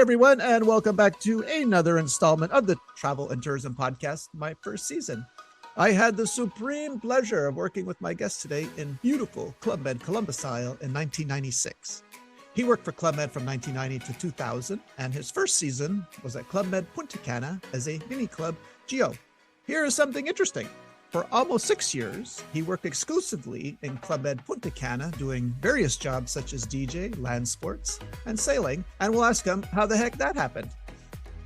everyone, and welcome back to another installment of the Travel and Tourism Podcast, my first season. I had the supreme pleasure of working with my guest today in beautiful Club Med Columbus Isle in 1996. He worked for Club Med from 1990 to 2000, and his first season was at Club Med Punta Cana as a mini club GO. Here is something interesting. For almost 6 years, he worked exclusively in Club Med Punta Cana, doing various jobs such as DJ, land sports, and sailing, and we'll ask him how the heck that happened.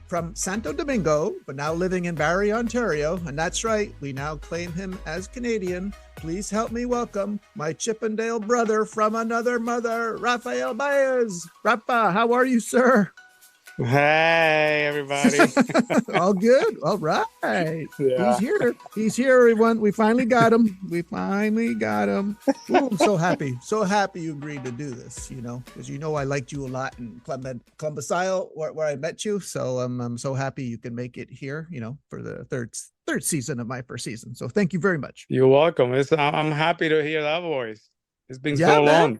From Santo Domingo, but now living in Barrie, Ontario, and that's right, we now claim him as Canadian. Please help me welcome my Chippendale brother from another mother, Rafael Baez. Rafa, how are you, sir? Hey, everybody. All good. All right. Yeah. He's here. He's here, everyone. We finally got him. Ooh, I'm so happy. So happy you agreed to do this, because I liked you a lot in Columbus Isle where I met you. So I'm so happy you can make it here, for the third season of my first season. So thank you very much. You're welcome. I'm happy to hear that voice. It's been so man. long.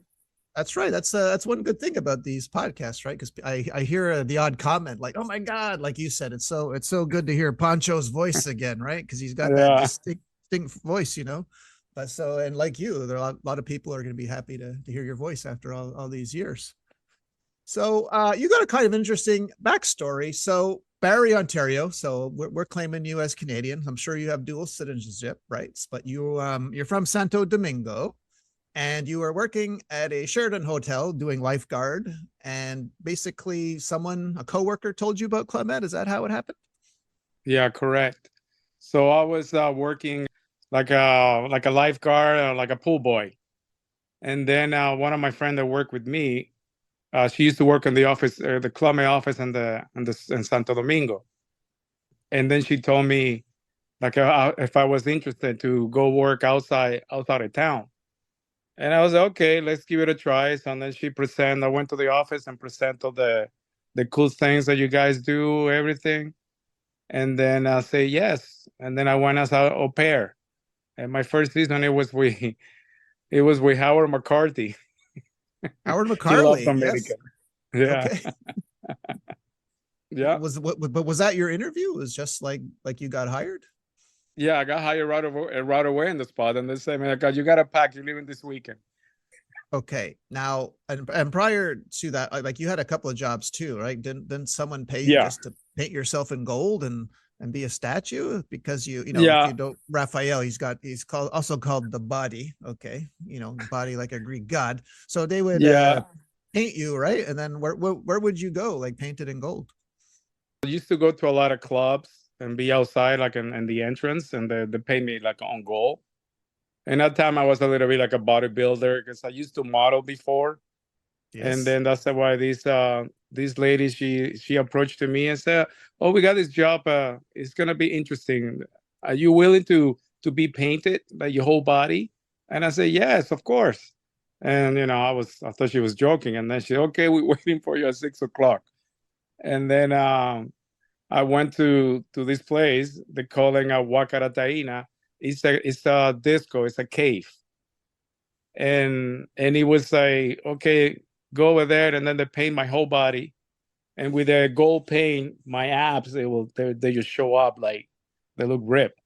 That's right. That's one good thing about these podcasts, right? Because I hear the odd comment like, "Oh my God!" Like you said, it's so good to hear Pancho's voice again, right? Because he's got that distinct voice, But and like you, there are a lot of people are going to be happy to hear your voice after all these years. So you got a kind of interesting backstory. So Barrie, Ontario. So we're claiming you as Canadian. I'm sure you have dual citizenship, right? But you're from Santo Domingo. And you were working at a Sheraton hotel doing lifeguard, and basically a coworker told you about Club Med. Is that how it happened? Yeah, correct. So I was working like a lifeguard, like a pool boy. And then one of my friends that worked with me, she used to work in the office, the Club Med office in Santo Domingo. And then she told me like if I was interested to go work outside of town. And I was like, okay, let's give it a try. So and then I went to the office and presented the cool things that you guys do, everything. And then I say yes. And then I went as an au pair. And my first season, it was with Howard McCarthy. Howard He McCarthy, loves America. yes. Yeah. Okay. Yeah. But was that your interview? It was just like you got hired? Yeah, I got hired right away in the spot. And they said, man, you got to pack. You're leaving this weekend. Okay. Now, and prior to that, like you had a couple of jobs too, right? Didn't someone pay you just to paint yourself in gold and be a statue? Because if you don't, Raphael, he's also called the body. Okay. The body like a Greek god. So they would paint you, right? And then where would you go? Like painted in gold? I used to go to a lot of clubs and be outside like in the entrance, and they paid me like on gold. And that time I was a little bit like a bodybuilder because I used to model before. Yes. And then that's why these ladies, she approached to me and said, oh, we got this job. It's going to be interesting. Are you willing to be painted like your whole body? And I said, yes, of course. And, I thought she was joking. And then she said, okay, we're waiting for you at 6:00. And then I went to this place. They call it Huacarataina. It's a disco. It's a cave. And it was like, okay, go over there, and then they paint my whole body. And with the gold paint, my abs, they just show up like they look ripped.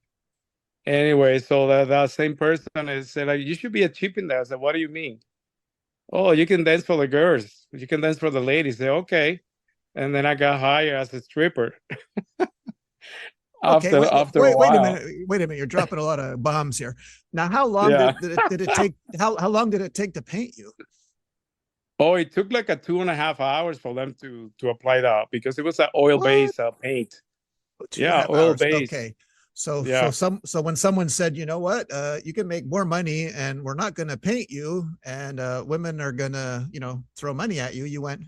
Anyway, so that same person said, like, you should be a Chippendale. I said, what do you mean? Oh, you can dance for the girls. You can dance for the ladies. I said, okay. And then I got hired as a stripper. Okay, wait a minute. You're dropping a lot of bombs here. Now, how long did it take? How long did it take to paint you? Oh, it took like 2.5 hours for them to apply that because it was an oil-based paint. 2.5 hours. Oil-based. Okay. So when someone said, you know what, you can make more money and we're not going to paint you and women are going to, throw money at you, you went,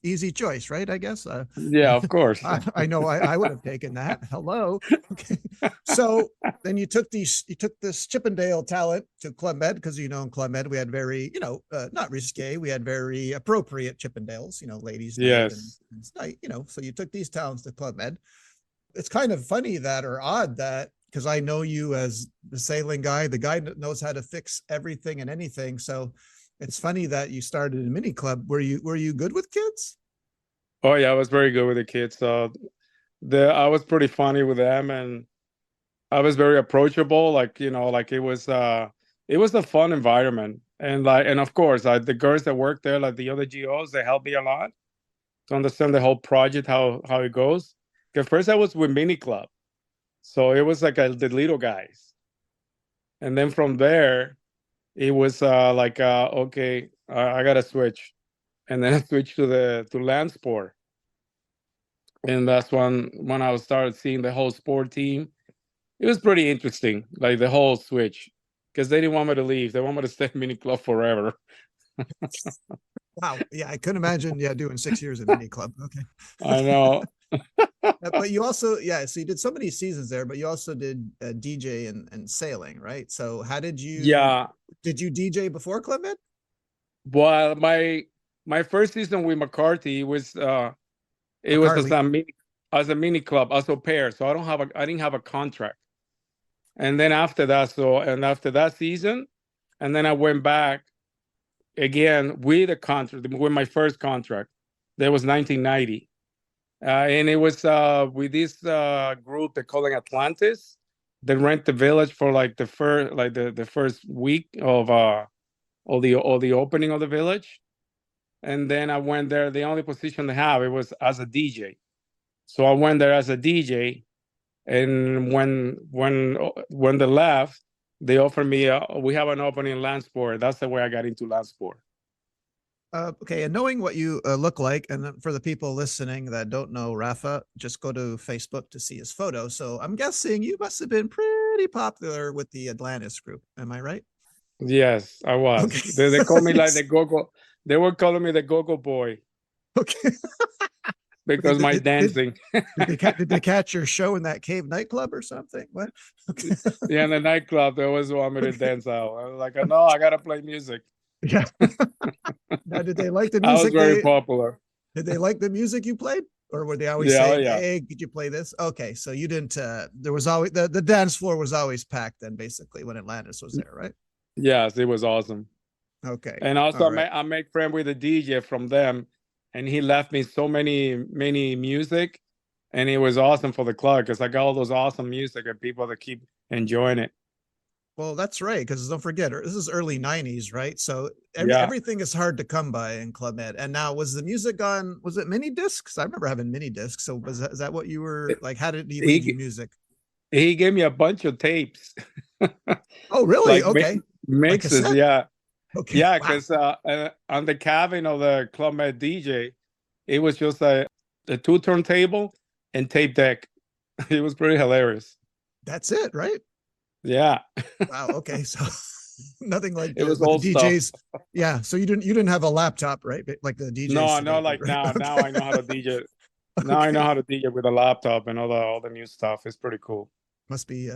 easy choice, right? I guess. Yeah, of course. I know I would have taken that. Hello. Okay. So then you took this Chippendale talent to Club Med because, in Club Med, we had very, not risque. We had very appropriate Chippendales, ladies. Yes. Night, so you took these talents to Club Med. It's kind of funny or odd that, because I know you as the sailing guy, the guy that knows how to fix everything and anything. So it's funny that you started a mini club. Were you good with kids? Oh yeah, I was very good with the kids. So I was pretty funny with them, and I was very approachable. Like like it was a fun environment, and of course, the girls that work there, like the other GOs, they helped me a lot to understand the whole project, how it goes. Because first I was with Mini Club, so it was like the little guys, and then from there it was okay, I gotta switch, and then I switched to land sport, and that's when I started seeing the whole sport team. It was pretty interesting, like the whole switch, because they didn't want me to leave. They want me to stay in Mini Club forever. Wow. Yeah, I couldn't imagine. Yeah, doing 6 years at mini club. Okay. I know. But you also, yeah, so you did so many seasons there, but you also did DJ and sailing, right? So how Yeah. did you DJ before Club Med? Well, my first season with McCarthy was it was McCarthy. as a mini club as a pair. So I didn't have a contract. And then after that season, and then I went back again with a contract with my first contract. That was 1990. And it was with this group they call it Atlantis. They rent the village for like the first week of the opening of the village. And then I went there. The only position they have it was as a DJ. So I went there as a DJ, and when they left, they offered me we have an opening in land sport. That's the way I got into land sport. Okay, and knowing what you look like, and for the people listening that don't know Rafa, just go to Facebook to see his photo. So I'm guessing you must have been pretty popular with the Atlantis group. Am I right? Yes, I was. Okay. They called me like the go-go. They were calling me the go-go boy Okay. Okay. because my dancing. Did they catch your show in that cave nightclub or something? What? Okay. Yeah, in the nightclub, they always want me to Okay. dance out. I was like, no, I gotta play music. Yeah. Now, did they like the I was music? very popular. Did they like the music you played? Or were they always Yeah, oh, saying, yeah. "Hey, could you play this?" Okay, so you didn't. There was always the dance floor was always packed. Then basically, when Atlantis was there, right? Yes, it was awesome. Okay, And also, all right. I make friend with a DJ from them, and he left me so many music, and it was awesome for the club because I got all those awesome music and people that keep enjoying it. Well, that's right. Because don't forget, this is early '90s, right? So Yeah, everything is hard to come by in Club Med. And now, was the music on? Was it mini discs? I remember having mini discs. So is that what you were like? How did he leave you he music? he gave me a bunch of tapes, Oh, really? like Okay, like mixes. cassette. Yeah, Okay, yeah, wow, because on the cabin of the Club Med DJ, it was just a two turntable and tape deck. It was pretty hilarious. that's it, right? Yeah, Wow. Okay, so nothing like it the was with the old stuff. DJs. Yeah. So you didn't have a laptop, right? Like the DJs No, no, today do, like right? now Okay. I know how to DJ. Now I know Okay. how to DJ with a laptop and all the new stuff. It's pretty cool. Must be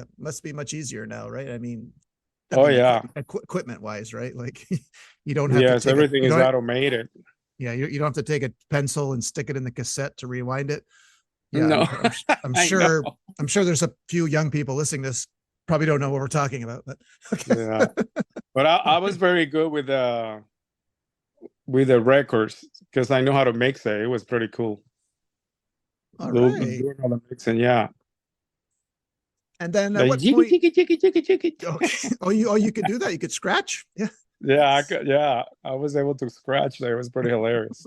much easier now, right? I Oh mean, yeah, equipment wise, right? Like you don't have to yes, take a everything you is don't automated. yeah you don't have to take a pencil and stick it in the cassette to rewind it. Yeah, No, I'm I know. sure there's a few young people listening to this probably don't know what we're talking about, but okay. Yeah, but I was very good with the records because I know how to mix it. It was pretty cool. All right. Doing all the mixing, yeah. And then at Like what jiggy point? jiggy jiggy jiggy jiggy. Okay. You could do that. You could scratch. Yeah. Yeah, yeah. I was able to scratch there. It was pretty hilarious.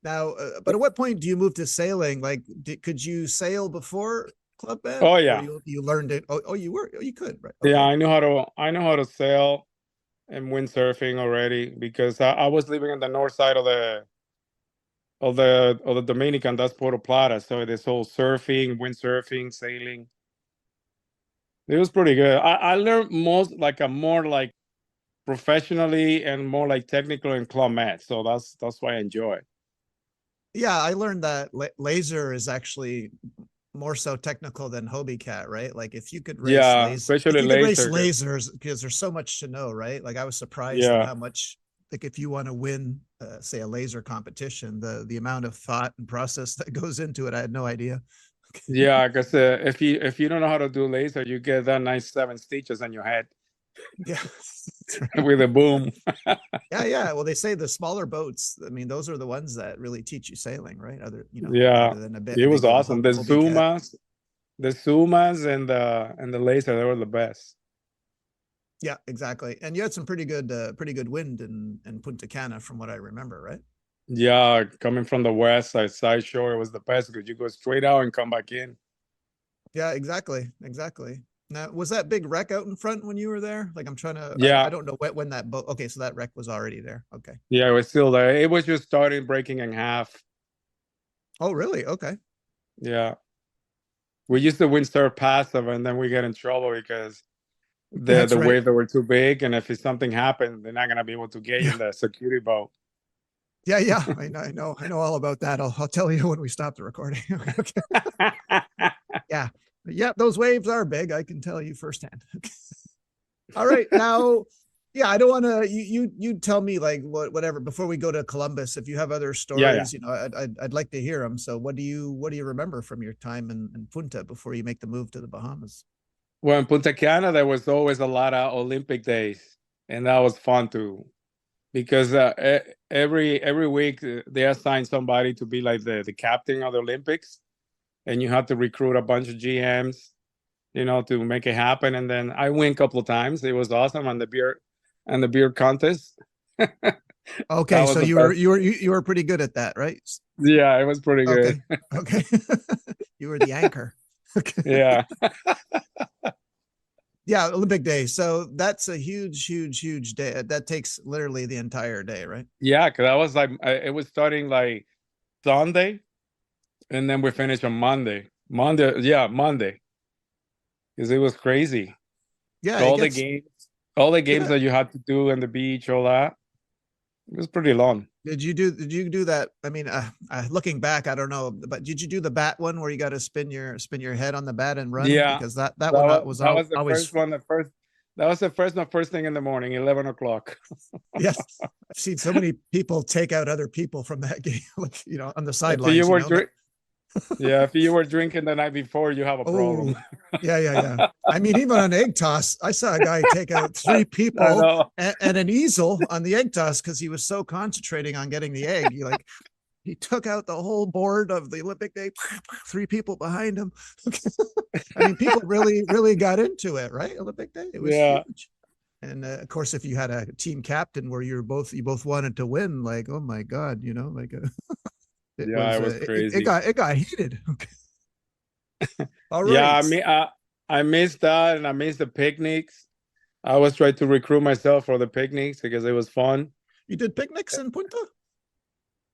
Now, but at what point do you move to sailing? Like, could you sail before Club Med, Oh or yeah, you learned it? Oh, you were. Oh, you could, right? yeah. Okay. I know how to sail and windsurfing already because I was living on the north side of the Dominican. That's Puerto Plata. So this whole surfing, windsurfing, sailing. It was pretty good. I learned most like a more like professionally and more like technical in Club Med. So that's why I enjoy it. Yeah, I learned that laser is actually more so technical than Hobie Cat, right? Like Yeah, if especially you could race laser. lasers, because there's so much to know, right? Like I was surprised at Yeah, how much, like if you want to win, say a laser competition, the amount of thought and process that goes into it, I had no idea. yeah. Because if you don't know how to do laser, you get that nice 7 stitches on your head. Yeah. That's right. with a boom. Yeah, yeah. Well, they say the smaller boats, I mean, those are the ones that really teach you sailing, right? Yeah, Rather than it a was big old awesome. The Hobie cat. Sumas and the Laser, they were the best. Yeah, exactly. And you had some pretty good wind in Punta Cana, from what I remember, right? Yeah, coming from the west side shore, it was the best because you go straight out and come back in. Yeah, exactly, exactly. Now, was that big wreck out in front when you were there? Like, I'm trying to, I Yeah, don't know when that boat. Okay, so that wreck was already there. Okay. yeah, it was still there. It was just starting breaking in half. Oh, really? Okay. Yeah, we used to windsurf past them, and then we get in trouble because That's the right. waves that were too big, and if something happened, they're not gonna be able to get you Yeah, in the security boat. yeah, yeah. I know all about that. I'll tell you when we stop the recording. Okay. Yeah, yeah. Those waves are big. I can tell you firsthand. All right, now, yeah, I don't want to. You tell me like whatever before we go to Columbus. If you have other Yeah, yeah. stories, I'd like to hear them. So what do you remember from your time in Punta before you make the move to the Bahamas? Well, in Punta Cana, there was always a lot of Olympic days, and that was fun too. Because every week they assign somebody to be like the captain of the Olympics, and you have to recruit a bunch of GMs, to make it happen. And then I win a couple of times. It was awesome on the beer contest. That Okay, was so the best. you were pretty good at that, right? Yeah, it was pretty good. Okay, okay. You were the anchor. Okay. Yeah, Yeah, Olympic Day. So that's a huge day. That takes literally the entire day, right? yeah. Because I was like, it was starting like Sunday, and then we finished on Monday. Monday, yeah, Monday, because it was crazy. Yeah, it All the gets games, all the games yeah. that you had to do on the beach, all that. It was pretty long. Did you do that? I mean, looking back, I don't know, but did you do the bat one where you got to spin your head on the bat and run? Yeah, Because that one was that was the always first one. That was the first thing in the morning, 11 o'clock. yes. I've seen so many people take out other people from that game, like on the If you sidelines. were drink, yeah, if you were drinking the night before, you have a problem. Oh, yeah, yeah, yeah. I mean, even on egg toss, I saw a guy take out three I people know. and an easel on the egg toss because he was so concentrating on getting the egg. He took out the whole board of the Olympic day, three people behind him. I mean, people really got into it, right? Olympic day, it was Yeah, huge. And of course, if you had a team captain where you both wanted to win, like, oh my God, yeah, it was crazy. it got heated. Okay. All Yeah, right. I missed that, and I missed the picnics. I was trying to recruit myself for the picnics because it was fun. You did picnics in Punta?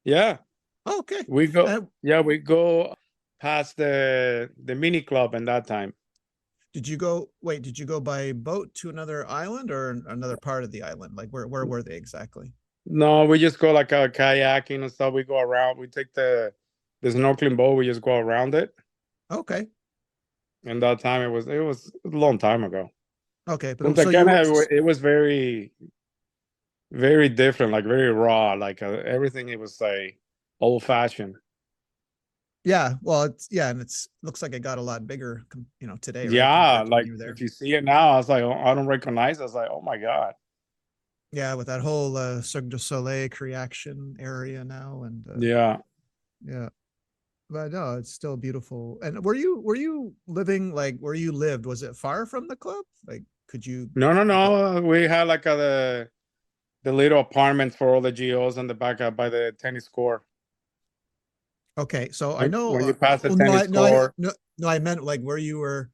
Yeah, Oh, okay. we go. Uh, Yeah, we go past the mini club in that time. did you go by boat to another island or another part of the island? Like where were they exactly? No, we just go like a kayaking and stuff. We go around. We take the snorkeling boat. We just go around it. Okay. And that time it was a long time ago. Okay. But Punta so you Cana, it was very different, like very raw. Like everything, it was like old fashioned. yeah, well, and it's looks like it got a lot bigger, today, right? Yeah, Compared to when like you were if there. you see it now, I was like, oh, I don't recognize. I was like, oh my god. Yeah, with that whole Cirque du Soleil creation area now, and Yeah. yeah, but no, it's still beautiful. And were you living like where you lived? Was it far from the club? Like, could you No, no, go? no. We had like the little apartments for all the geos on the back up by the tennis court. Okay, so I know. When you pass the Oh, tennis court, no, I meant like where you were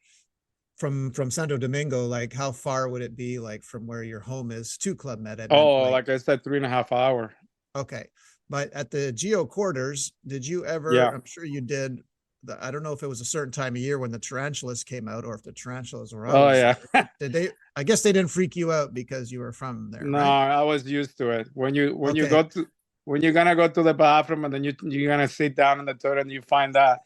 from Santo Domingo. Like, how far would it be, like from where your home is to Club Med? I meant oh, like like I said, 3.5 hour. okay, but at the Geo quarters, did you ever? Yeah. I'm sure you did. I don't know if it was a certain time of year when the tarantulas came out, or if the tarantulas were Oh always yeah. there. Did they? I guess they didn't freak you out because you were from there, No, right? I was used to it. Okay. When you're gonna go to the bathroom and then you're gonna sit down in the toilet and you find that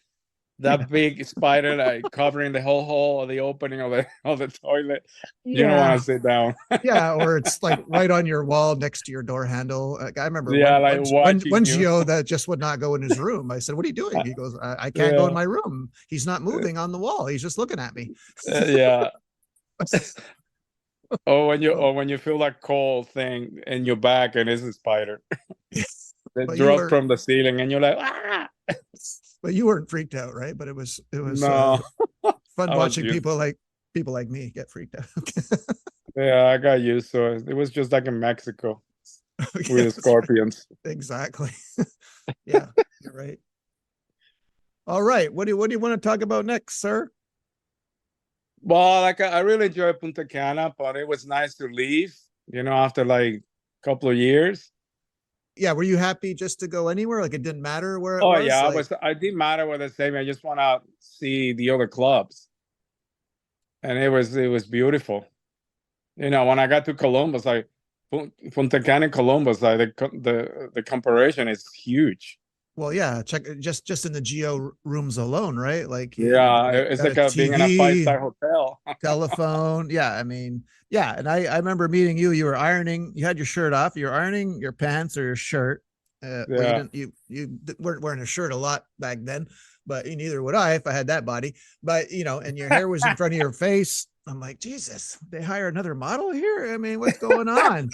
Yeah. big spider like covering the whole hole or the opening of the of the toilet. You don't want Yeah. to sit down. Yeah, or it's like right on your wall next to your door handle. I remember Yeah, like watching one you. Geo that just would not go in his room. I said, "What are you doing?" He goes, I can't go in Yeah, my room. He's not moving on the wall. He's just looking at me." yeah. So, or when you feel that cold thing in your back and it's a spider that but you drops were, from the ceiling and you're like, ah, but you weren't freaked out, right? But it was no, fun I was watching used to it. people like me get freaked out. Yeah, I got used to it. It was just like in Mexico with the Yes, right. scorpions. Exactly. Yeah, you're right. All right. What do you want to talk about next, sir? Well, like I really enjoy Punta Cana, but it was nice to leave, after like a couple of years. Yeah, were you happy just to go anywhere? Like it didn't matter where it Oh was? yeah, Like, I didn't matter what they say. I just want to see the other clubs, and it was beautiful. When I got to Columbus, like Punta Cana and Columbus, like the comparison is huge. well, yeah, check just in the geo rooms alone, right? Like Yeah, you it's got a like being in a five TV, star hotel. telephone. Yeah, I mean, yeah. And I remember meeting you. You were ironing. You had your shirt off. You were ironing your pants or your shirt. Well, you Yeah, didn't. You weren't wearing a shirt a lot back then, but neither would I if I had that body. But and your hair was in front of your face. I'm like, Jesus, they hire another model here. I mean, what's going on?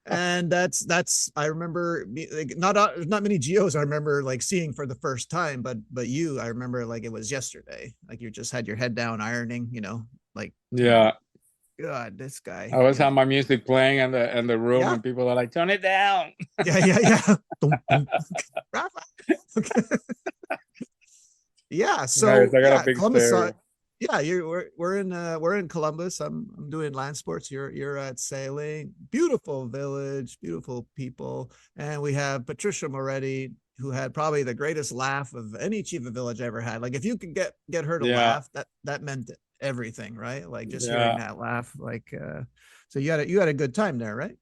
And that's I remember like not many geos I remember like seeing for the first time, but you I remember like it was yesterday. Like you just had your head down ironing, like I'm yeah. like, God, this I guy, always have my music playing in the room, yeah, and people are like, "Turn it down." yeah, yeah, yeah. Dum, dum. Okay. Yeah, Nice. so I got a yeah, big Columbus stereo. yeah, we're in Columbus. I'm doing land sports. You're at sailing. Beautiful village, beautiful people, and we have Patricia Moretti, who had probably the greatest laugh of any chief of village I ever had. Like if you could get her to Yeah, laugh, that meant everything, right? Like just hearing yeah. that laugh, like so you had a good time there, right?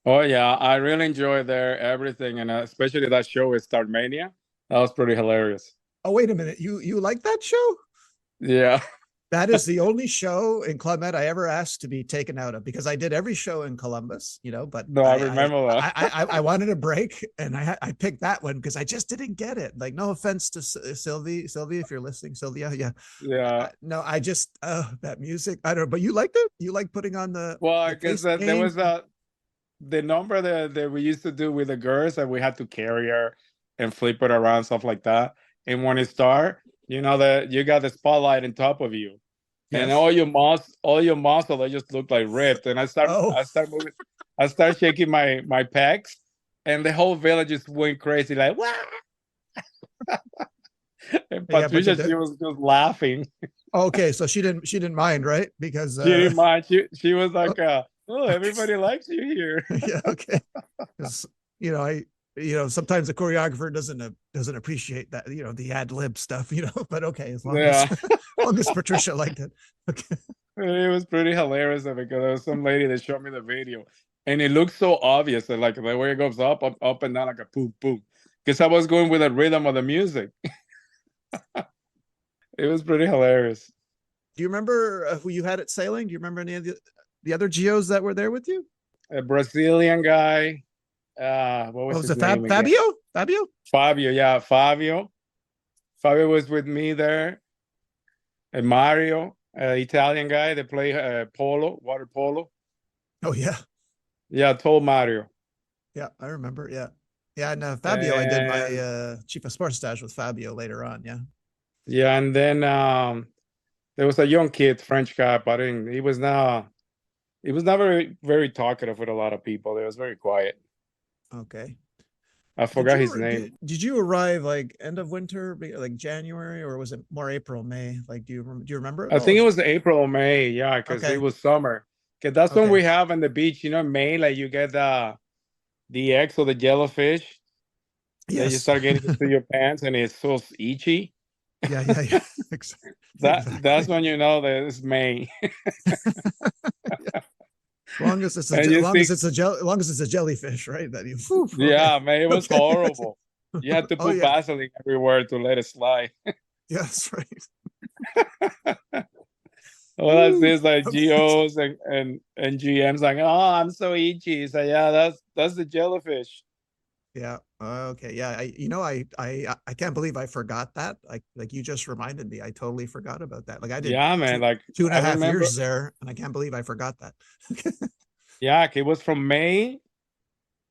Oh yeah, I really enjoyed there everything, and especially that show with Starmania. That was pretty hilarious. Oh, wait a minute, you like that show? Yeah, That is the only show in Club Med I ever asked to be taken out of because I did every show in Columbus, but no, I remember that. I wanted a break and I picked that one because I just didn't get it. Like, no offense to Sylvie, if you're listening, Sylvia, yeah, Yeah. no, I just that music, I don't know, but you liked it. You like putting on Well, I the guess face that there paint. was the number that we used to do with the girls, that we had to carry her and flip it around, stuff like that. And when it start, that you got the spotlight on top of you, and Yes. all your muscle, they just look like ripped. And Oh, I start moving, I start shaking my pecs, and the whole village just went crazy, like wow. And yeah, but Patricia, did she it. was just laughing. Okay, so she didn't mind, right? Because She didn't mind. She was oh, like, "Oh, okay. everybody likes you here." Yeah, okay. Because I sometimes the choreographer doesn't appreciate that the ad lib stuff, but okay, as long as Yeah. as long as Patricia liked it. Okay. It was pretty hilarious because there was some lady that showed me the video, and it looks so obvious that like the way it goes up and down like a poop poop. Because I was going with the rhythm of the music. It was pretty hilarious. Do you remember who you had at sailing? Do you remember any of the other geos that were there with you? A Brazilian guy. What What was was his it? name again? Fabio? Fabio. Yeah, Fabio. Fabio was with me there. And Mario, Italian guy that play polo, water polo. Oh yeah. Yeah, I told Mario. Yeah, I remember. Yeah. Yeah, and Fabio, I did my And chief of sports stage with Fabio later on. Yeah. yeah, and then there was a young kid, French guy, but he was not very very talkative with a lot of people. He was very quiet. Okay. I Did forgot his you name. did you arrive like end of winter, like January, or was it more April, May? Like, do you remember it I all? think it was April or May. Yeah, because it Okay, was summer. Because that's when okay, we have on the beach. May, like you get the eggs or the jellyfish. Then you yes, start getting into your pants, and it's so itchy. yeah, yeah, yeah, That's exactly. when you know that it's May. Yeah. Long as it's a And you long as think, it's a long as it's a jellyfish, right? That you, whew, okay, yeah, man, it was okay. horrible. You had to Oh put yeah, Vaseline everywhere to let it slide. yes, right. All I see Woo. is like Okay. GOs and GMs like, oh, I'm so itchy. So yeah, that's the jellyfish. Yeah. Okay. Yeah. I can't believe I forgot that. Like you just reminded me. I totally forgot about that. Like I did Yeah, man. Like two and I a half remember. years there, and I can't believe I forgot that. Yeah, it was from May.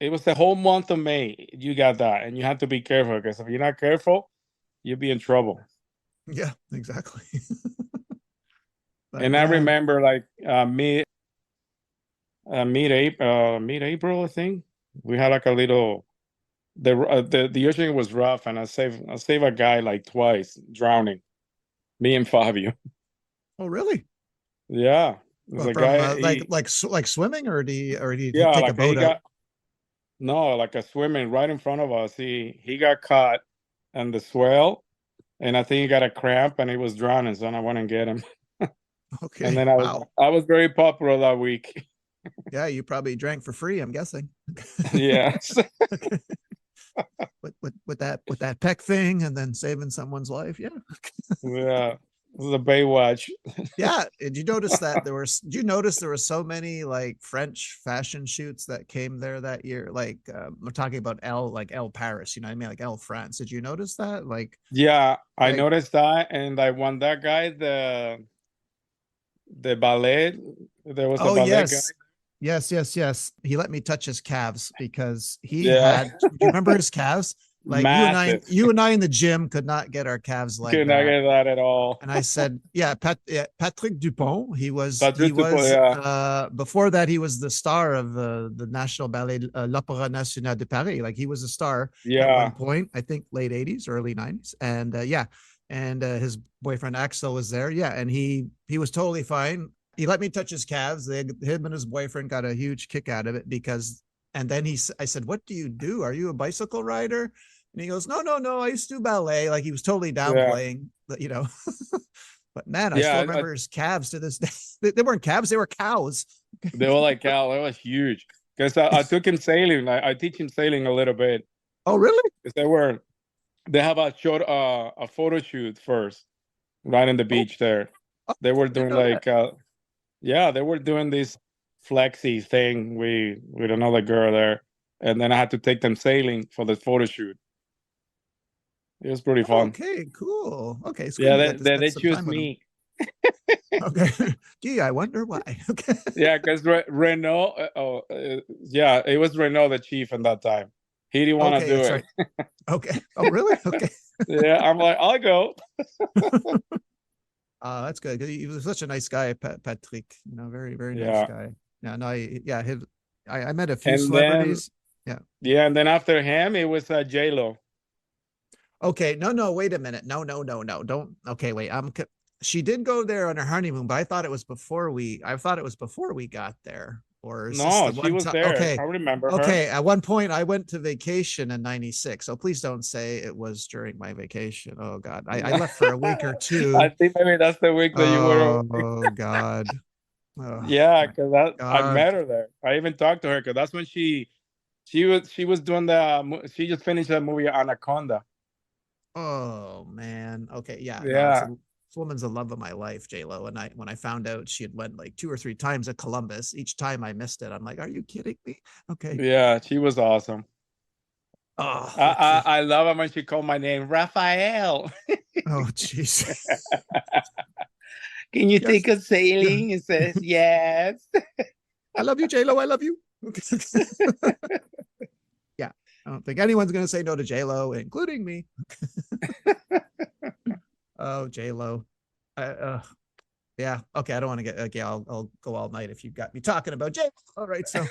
It was the whole month of May. You got that, and you have to be careful because if you're not careful, you'll be in trouble. Yeah. Exactly. But And I yeah. remember like mid April, I think we had like a little the ocean was rough, and I saved a guy like twice drowning. Me and Fabio. Oh, really? Yeah, it was Well, a from guy. He like swimming, or do you Yeah, take a like he boat out? got no, like a swimming right in front of us. He got caught in the swell, and I think he got a cramp, and he was drowning. So I went and get him, and Okay. then I was Wow. I was very popular that week. Yeah, you probably drank for free, I'm guessing. Yes, With that peck thing, and then saving someone's life. Yeah. yeah, it was a Baywatch. Yeah. Did you notice that did you notice there were so many like French fashion shoots that came there that year? Like we're talking about like L Paris, you know what I mean? Like L France. Did you notice that? Yeah, I Like, noticed that, and I won that guy the ballet. There was a oh ballet guy. yes. Yes, yes, yes. He let me touch his calves because he Yeah, had, do you remember his calves? Like massive. you and I in the gym could not get our calves like Could not that. get that at all. And I said, yeah, Patrick Dupont. He Patrick Dupuis, was yeah, before that he was the star of the National Ballet l'Opéra National de Paris. Like he was a star at one yeah, point, I think late 80s, early 90s. And yeah, and his boyfriend Axel was there. Yeah, and he was totally fine. He let me touch his calves. Him and his boyfriend got a huge kick out of it because and then I said, "What do you do? Are you a bicycle rider?" And he goes, "No, no, no. I used to do ballet." Like he was totally yeah, downplaying, you know. But man, I still yeah. remember his calves to this day. They weren't calves; they were cows. They were like, "Cal, that was huge." Because I took him sailing. I teach him sailing a little bit. Oh, really? Because they have a photo shoot first, right in the Oh, beach there. oh, They were I didn't doing know that. like yeah, they were doing this flexi thing with another girl there, and then I had to take them sailing for the photo shoot. It was pretty Oh, fun. okay, cool. Okay, it's good Yeah, you got to spend they some choose time with him. me. Okay. Gee, I wonder why. Okay. Yeah, because Renault. Yeah, it was Renault the chief in that time. He didn't want to Okay, do that's it. right. Okay. Oh, really? Okay. Yeah, I'm like, I'll go. That's good. He was such a nice guy, Patrick. Very, very nice Yeah, guy. Yeah, no, yeah, I met a few and then celebrities. Yeah. yeah, and then after him, it was J Lo. Okay. No, no, wait a minute. No, no, no, no. Don't. Okay, wait. She did go there on her honeymoon, but I thought it was before we got there. Or is this No, the she one was time? there. Okay. I remember her. Okay. At one point I went to vacation in 96. So please don't say it was during my vacation. Oh God. I left for a week or I two. think maybe that's the week that you were away. Oh God. Oh Yeah, my because I God. met her there. I even talked to her because that's when she was doing she just finished that movie Anaconda. Oh man. Okay. Yeah. No, Yeah, this woman's the love of my life, J Lo. And when I found out she had went like two or three times at Columbus, each time I missed it. I'm like, are you kidding me? Okay. yeah, she was awesome. Oh, I let's see. I, I love it when she called my name, Rafael. Oh, jeez. Can you Yes. take us Yeah. sailing? It says yes. I love you, J Lo. I love you. Yeah. I don't think anyone's gonna say no to J Lo, including me. Oh, J Lo. Yeah. Okay. I don't want to get. Okay. I'll go all night if you've got me talking about J. All right. So,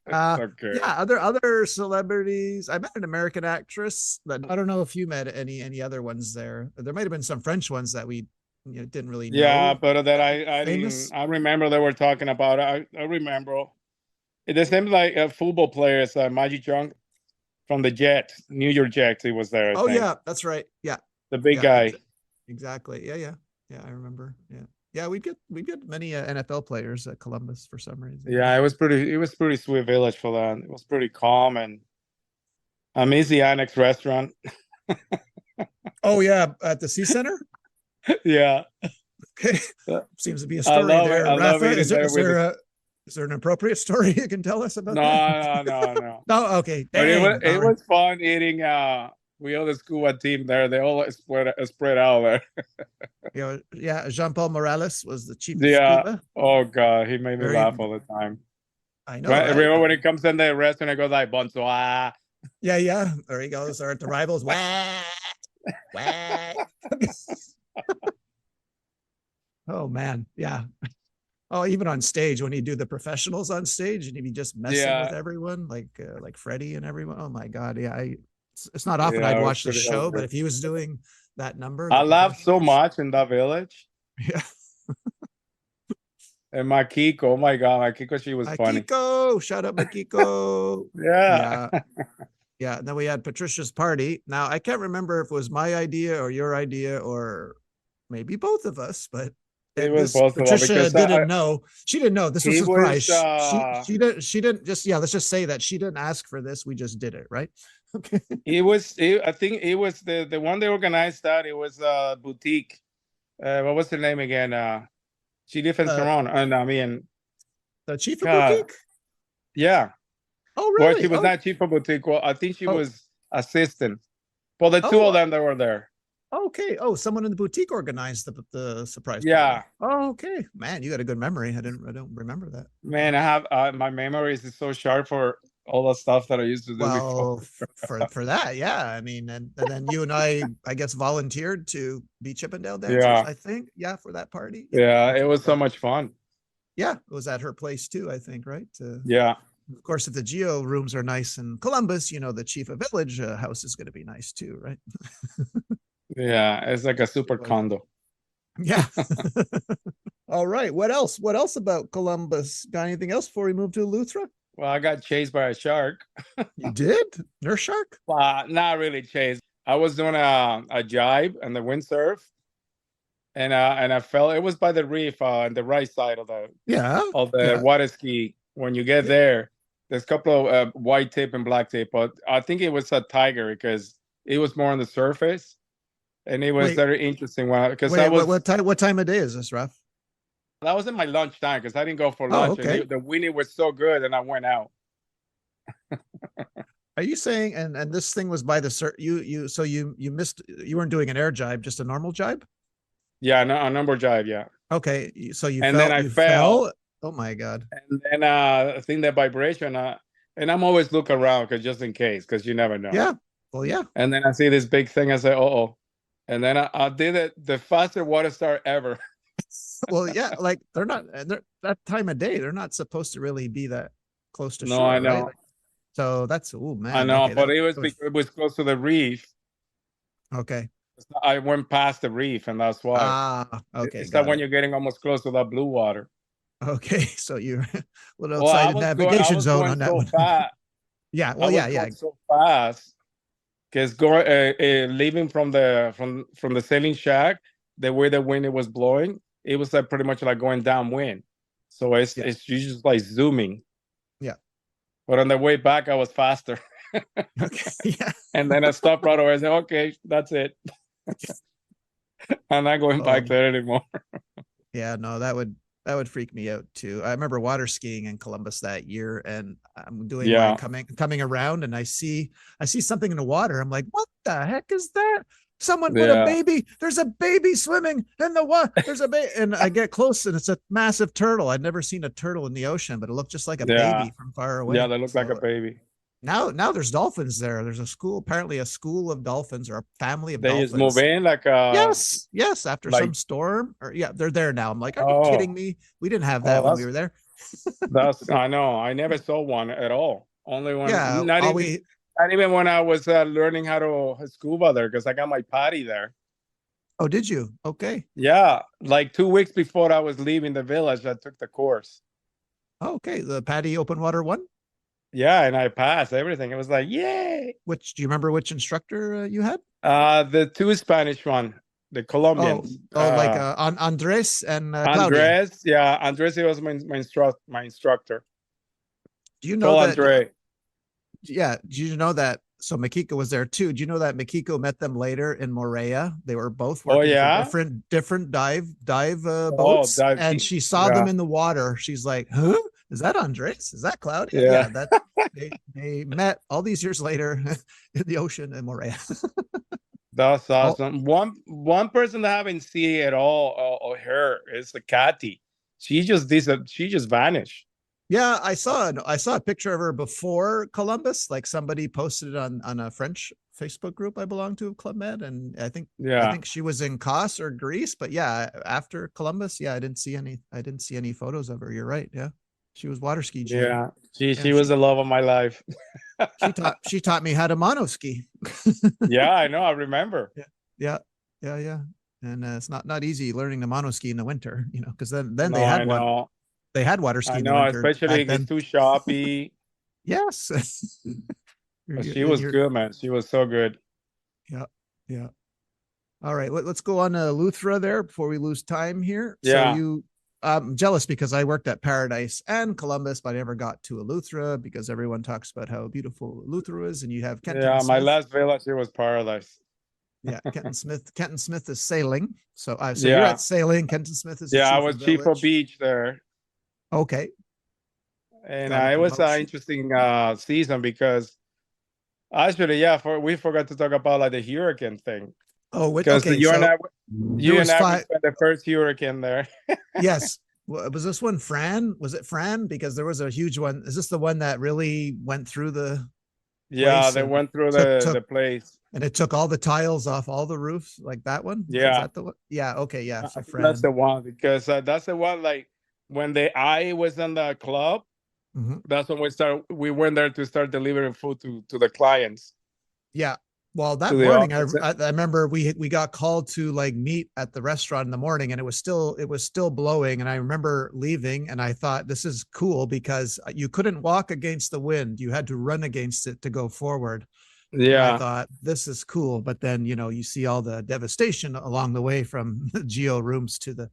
Okay. yeah. Other celebrities. I met an American actress, but I don't know if you met any other ones there. There might have been some French ones that we didn't really Yeah, know but that that were I didn't. famous. I remember they were talking about. I remember. It seems like a football player, Magic Johnson from the Jets, New York Jets. He was there, I Oh think. yeah, that's right. Yeah. The big Yeah. guy. Exactly. Yeah. Yeah. Yeah. I remember. Yeah. Yeah. We get many NFL players at Columbus for some reason. Yeah, it was pretty. It was pretty sweet village for that. It was pretty calm, and I miss the Annex restaurant. Oh yeah, at the Sea Center. Yeah, Okay, seems to be a I story love it. there. I love Rafa, eating there is with there the. a Is there an appropriate story you can tell us about that? No. No, okay. But Dang, it bummer. was fun eating. We all the scuba team there. They all spread out there. You know, yeah, Jean-Paul Morales was the chief of Yeah. scuba. Oh God, he made me Very, laugh all the time. I know, But right? remember when he comes in the restaurant, it goes like bonsoir. Yeah, yeah. There he goes. Or at the rivals. Wah, wah. Oh man, yeah. Oh, even on stage when he'd do the professionals on stage and he'd be just messing with Yeah, everyone, like Freddie and everyone. Oh my God, yeah. It's not often yeah, I'd it was watch the pretty show, but hilarious. if he was doing that number, I the laughed so professionals, much in that village. yeah. And my Kiko, oh my God, my Kiko, she was funny. Makiko, shout out Makiko. Yeah. Yeah, yeah. And then we had Patricia's party. Now I can't remember if it was my idea or your idea or maybe both of us, but It and was this both of them Patricia because didn't know. She didn't know this was he a was surprise. She didn't just let's just say that she didn't ask for this. We just did it, right? Okay. I think it was the one they organized that it was boutique. What was the name again? She lives in Uh, Toronto. And I mean, the chief of God, boutique. yeah. Oh, Well, she really? was Oh, not chief of boutique. Well, I think she oh, was assistant. Well, the two of oh. them that were there. Okay. Oh, someone in the boutique organized the surprise party. Yeah, Oh, okay. Man, you got a good memory. I don't remember that. man, I have my memories is so sharp for all the stuff that I used to do before. Well, for that, yeah. I mean, and then you and I guess volunteered to be Chippendale dancers. Yeah, I think, yeah, for that party. Yeah, yeah, it okay. was so much fun. Yeah, it was at her place too. I think, right? Yeah, Of course, if the Geo rooms are nice in Columbus, the chief of village house is going to be nice too, right? yeah, it's like a super Oh, yeah. condo. Yeah. All right. What else? What else about Columbus? Got anything else before we move to Eleuthera? Well, I got chased by a shark. You did? Nurse shark? Not really chased. I was doing a jibe and the windsurf, and I fell. It was by the reef on the right side of the Yeah. Yeah. water ski. When you get there, there's a couple of white tape and black tape, but I think it was a tiger because it was more on the surface, and it was Wait, very interesting because wait, what time of day is this, Raf? that was in my lunch time because I didn't go for Oh, lunch, okay. and the wind was so good, and I went out. Are you saying and this thing was by the you missed, you weren't doing an air jibe, just a normal jibe? Yeah, no, a number jibe, yeah. Okay, so And then I you fell. fell. Oh my God. And then I think that vibration, and I'm always look around because just in case, because you never know. Yeah. Well, yeah. And then I see this big thing. I say, oh. And then I did it, the fastest water start ever. Well, yeah, like they're that time of day, they're not supposed to really be that close to No, I shore, right? know. Like, so that's, oh I man. know, Okay, but it was close to the reef. okay. I went past the reef, and that's why. Ah, okay, It's that got when it. you're getting almost close to that blue water. Okay, so you're a little Well, outside the I navigation was zone going on that so one. fast. Yeah, I well, was yeah. going so fast because going leaving from the sailing shack, the way the wind it was blowing, it was like pretty much like going downwind. So Yeah, it's you just like zooming. yeah. But on the way back, I was faster, Okay, yeah. and then I stopped right away. I said, "Okay, that's it." I'm not going back Oh, there anymore. yeah, no, that would freak me out too. I remember water skiing in Columbus that year, and I'm doing my Yeah, coming around, and I see something in the water. I'm like, what the heck is that? Someone put a yeah, baby. There's a baby swimming in the water. There's a baby, and I get close, and it's a massive turtle. I'd never seen a turtle in the ocean, but it looked just like a yeah, baby from far yeah. away. They look like a So baby. now there's dolphins there. There's a school, apparently a school of dolphins or a family of They just move dolphins. in Yes, yes. After like some storm, or yeah, they're there now. I'm like, are you oh, kidding me? We didn't have that oh, when we were there. that's I know. I never saw one at all. Only when Yeah, all we. not even when I was learning how to scuba there because I got my potty there. Oh, did you? Okay. Yeah, like 2 weeks before I was leaving the village, I took the course. Oh, okay. The Patty open water one. Yeah, and I passed everything. It was like, yay! Which do you remember? Which instructor you had? The two Spanish one, the Oh, Colombians. like Andres and Claudia. Andres, yeah, Andres he was my instructor. Do you know Tell that? Andre. Yeah. Do you know that? So Makiko was there too. Do you know that Makiko met them later in Morea? They were both Oh working for yeah. different dive Oh, boats, that and she saw them yeah. in the water. She's like, "Huh?" Is that Andres? Is that Claudia? Yeah. Yeah, that they met all these years later in the ocean in Morea. That's Oh, awesome. One person that I haven't seen at all, or her, is the Cathy. She just vanished. yeah, I saw a picture of her before Columbus. Like somebody posted it on a French Facebook group I belong to, Club Med, and I Yeah, think she was in Kos or Greece. But yeah, after Columbus, yeah, I didn't see any photos of her. You're right. Yeah, she was water ski GM. yeah. Yeah, She was the love of my life. she taught me how to mono ski. Yeah, I know. I remember. Yeah, yeah, yeah. And it's not easy learning to mono ski in the winter, because then No, I know. they had water ski I in the know. winter Especially back it's then. too shoppy. Yes. But she And was you're good, man. She was so good. yeah, yeah. All right, let's go on to Luthra there before we lose time here. So Yeah, I'm jealous because I worked at Paradise and Columbus, but I never got to Eleuthera because everyone talks about how beautiful Eleuthera is, and you have Kenton yeah. My Smith. last village, it was paradise. Yeah, Kenton Smith. Kenton Smith is sailing. So you're Yeah, at sailing. Kenton Smith is the yeah. I chief was of chief of village. beach there, Okay, and got a it was an promotion. interesting season because actually, yeah, we forgot to talk about like the hurricane thing Oh, because okay. So there you and was I, we five. spent the first hurricane there. Yes. Was this one Fran? Was it Fran? Because there was a huge one. Is this the one that really went through the Yeah, place they and went through took the took place. and it took all the tiles off all the roofs, like that one? Is Yeah, that the one? Yeah. Okay. Yeah. I So think that's Fran. the one because that's the one like when the I was in the club. Mhm. That's when we went there to start delivering food to the clients, Yeah. Well, to that the morning, office. I remember we got called to like meet at the restaurant in the morning, and it was still blowing. And I remember leaving, and I thought this is cool because you couldn't walk against the wind; you had to run against it to go forward. And I Yeah, thought this is cool, but then you see all the devastation along the way from the Geo rooms to the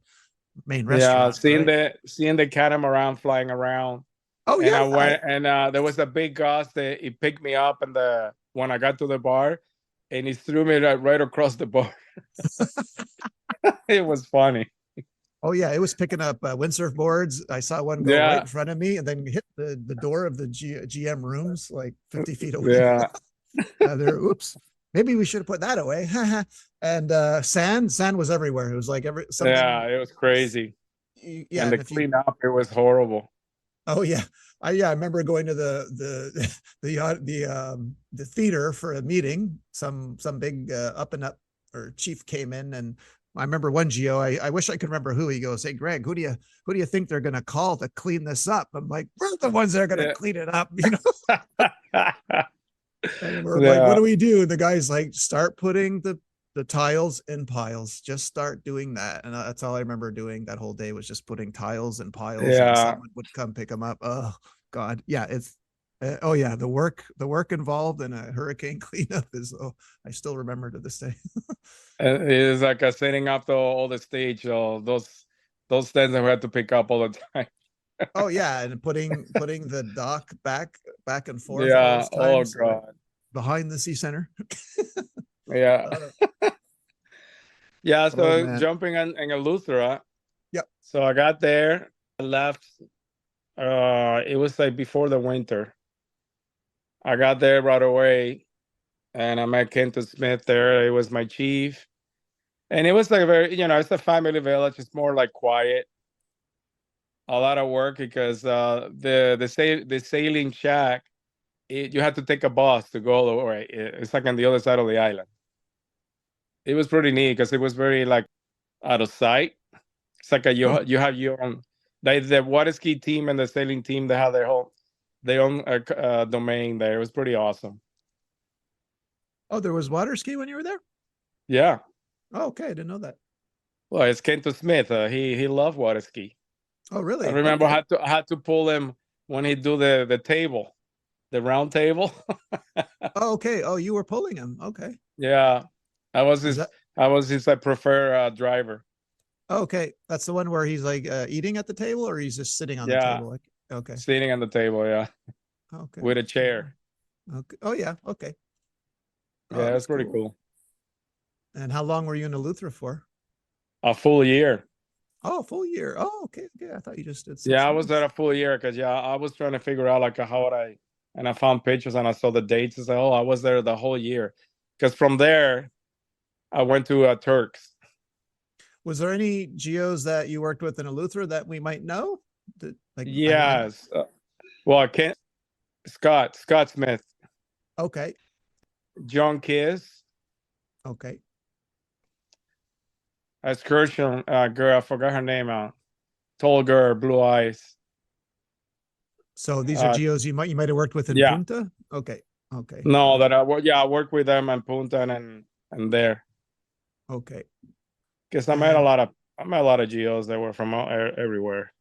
main yeah. restaurant, right? Seeing the catamaran flying around, Oh and yeah, I yeah. went and there was a big gust that it picked me up and the when I got to the bar, and he threw me right across the bar. It was funny. Oh yeah, it was picking up windsurf boards. I saw one go right Yeah, in front of me and then hit the door of the GM rooms like 50 feet away. yeah, There, oops. Maybe we should have put that away. And sand was everywhere. It was like every yeah. something. It was crazy, Yeah, and the and if you cleanup, it was horrible. oh yeah, I remember going to the the theater for a meeting. Some big up and up or chief came in, and I remember one Geo. I wish I could remember who. He goes, "Hey Greg, who do you think they're gonna call to clean this up?" I'm like, "We're the ones that are gonna Yeah. clean it up," And we're like, "What Yeah, do we do?" And the guy's like, "Start putting the tiles in piles. Just start doing that." And that's all I remember doing that whole day was just putting tiles in piles, and yeah, someone would come pick them up. Oh God, yeah, it's oh yeah, the work involved in a hurricane cleanup is I still remember to this day. it is like setting up all the stage, those stands that we had to pick up all the time. Oh yeah, and putting the dock back and forth all Yeah. those Oh times, like God. behind the sea center. Yeah. uh, Yeah. oh So man, jumping in Eleuthera. yep. So I got there. I left. It was like before the winter. I got there right away, and I met Kenton Smith there. It was my chief, and it was like very, it's a family village. It's more like quiet. A lot of work because the sailing shack. You had to take a bus to go all the way. It's like on the other side of the island. It was pretty neat because it was very like out of sight. It's like Oh, you have your own. The water ski team and the sailing team, they have their own domain there. It was pretty awesome. oh, there was water ski when you were there. Yeah. Oh, okay, I didn't know that. Well, it's Kento Smith. He loved water ski. Oh, I really? remember Okay. I had to pull him when he do the table, the round table. Oh, okay. Oh, you were pulling him. Okay. Yeah, I was Is his that I was his preferred driver. okay? That's the one where he's like eating at the table, or he's just sitting on the Yeah, table. Like, okay. sitting on the table. Yeah, Okay. with a Oh, chair. okay. Oh, yeah. Okay. Oh, Yeah, that's that's pretty cool. cool. And how long were you in Eleuthera for? A full year. Oh, full year. Oh, okay. Okay. I thought you just did Yeah, 6 I was there months. a full year because I was trying to figure out like how would I, and I found pictures and I saw the dates and said, oh, I was there the whole year. Because from there I went to Turks. Was there any geos that you worked with in Eleuthera that we might know? Like I Yes. Well, I can't. Scott Smith, okay. John Kiss, Okay. excursion girl. I forgot her name. Tall girl, blue eyes. So these are Uh, geos you might have worked with in yeah. Punta? Okay. Okay. No, Okay. that I work with them and Punta and there. Okay. Because And I met a lot of geos that were from everywhere.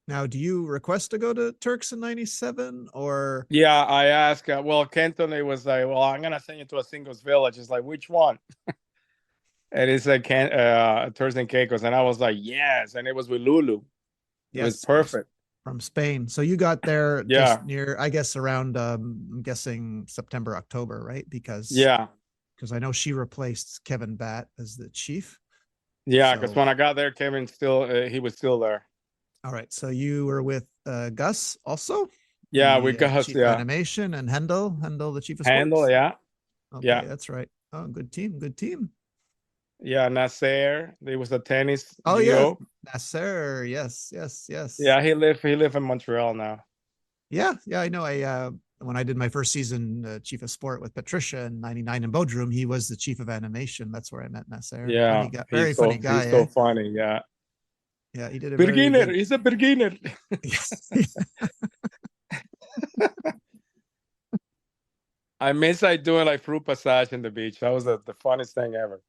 now do you request to go to Turks in 97 or Yeah, I asked. Well, Kenton, it was like, well, I'm gonna send you to a singles village. It's like, which one? And it's like Turks and Caicos, and I was like, yes, and it was with Lulu. It was yes, perfect. from Spain. So you got there Yeah, just near, I guess, around I'm guessing September, October, right? Because yeah, I know she replaced Kevin Batt as the chief. yeah. Because So when I got there, Kevin still he was still there. all right. So you were with Gus also, Yeah, we the got chief of yeah. animation, and Hendel, the chief of Handle, sports. yeah, Okay, yeah, that's right. Oh, good team, good team. yeah. Nasser, there was a tennis Oh yeah, Geo. Nasser. Yes, yes, yes. Yeah, he live in Montreal now. Yeah, yeah. I know. I when I did my first season, chief of sport with Patricia in '99 in Bodrum, he was the chief of animation. That's where I met Nasser. Funny Yeah, guy, very funny guy, he's so eh? funny. Yeah, Yeah, he did a very beginner. good. He's a beginner. I miss like doing like fruit passage in the beach. That was the funniest thing ever.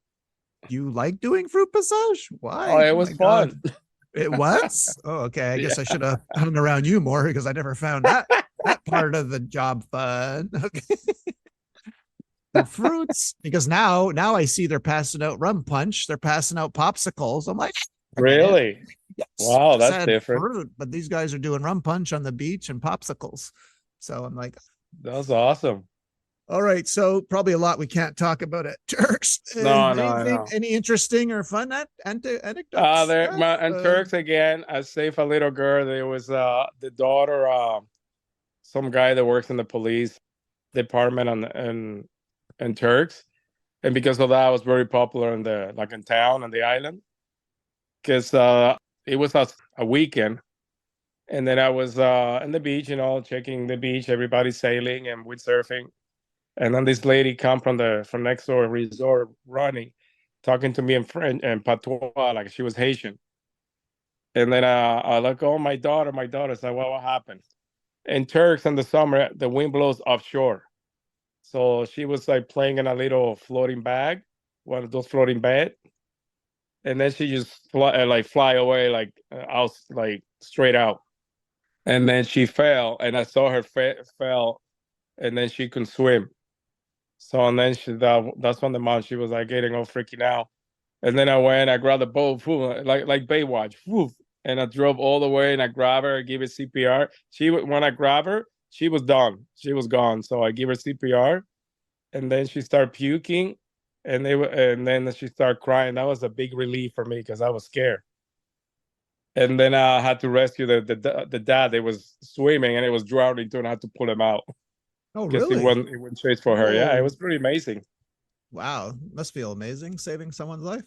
You like doing fruit passage? Oh, Why? it Oh my was god! fun. It was? Oh, okay. I guess Yeah. I should have hung around you more because I never found that part of the job fun. Okay. The fruits, because now I see they're passing out rum punch, they're passing out popsicles. I'm like, a minute. Really? Yes, Wow, just that's had different. fruit, but these guys are doing rum punch on the beach and popsicles. So I'm like, That was awesome. all right. So probably a lot we can't talk about at Turks. No, no, Anything, no. any interesting or fun anecdotes? There and Turks again. I saved a little girl. There was the daughter, some guy that works in the police department in Turks, and because of that, I was very popular in the like in town and the island. Because it was a weekend, and then I was in the beach, checking the beach, everybody sailing and windsurfing, and then this lady come from next door resort running, talking to me in French and patois, like she was Haitian. And then I like, oh, my daughter. So what happened? In Turks in the summer, the wind blows offshore. So she was like playing in a little floating bag, one of those floating bed, and then she just fly away out like straight out. And then she fell, and I saw her fell, and then she couldn't swim. So and then that's when the mom she was like getting all freaking out. And then I went, I grabbed the boat, like Baywatch, and I drove all the way, and I grabbed her, I gave her CPR. When I grabbed her, she was done, she was gone. So I give her CPR, and then she started puking, and then she started crying. That was a big relief for me because I was scared. And then I had to rescue the dad. They was swimming and it was drowning too, and I had to pull him out Oh, because really? it went straight for her. Yeah, it Whoa. was pretty amazing. Wow. Must feel amazing saving someone's life.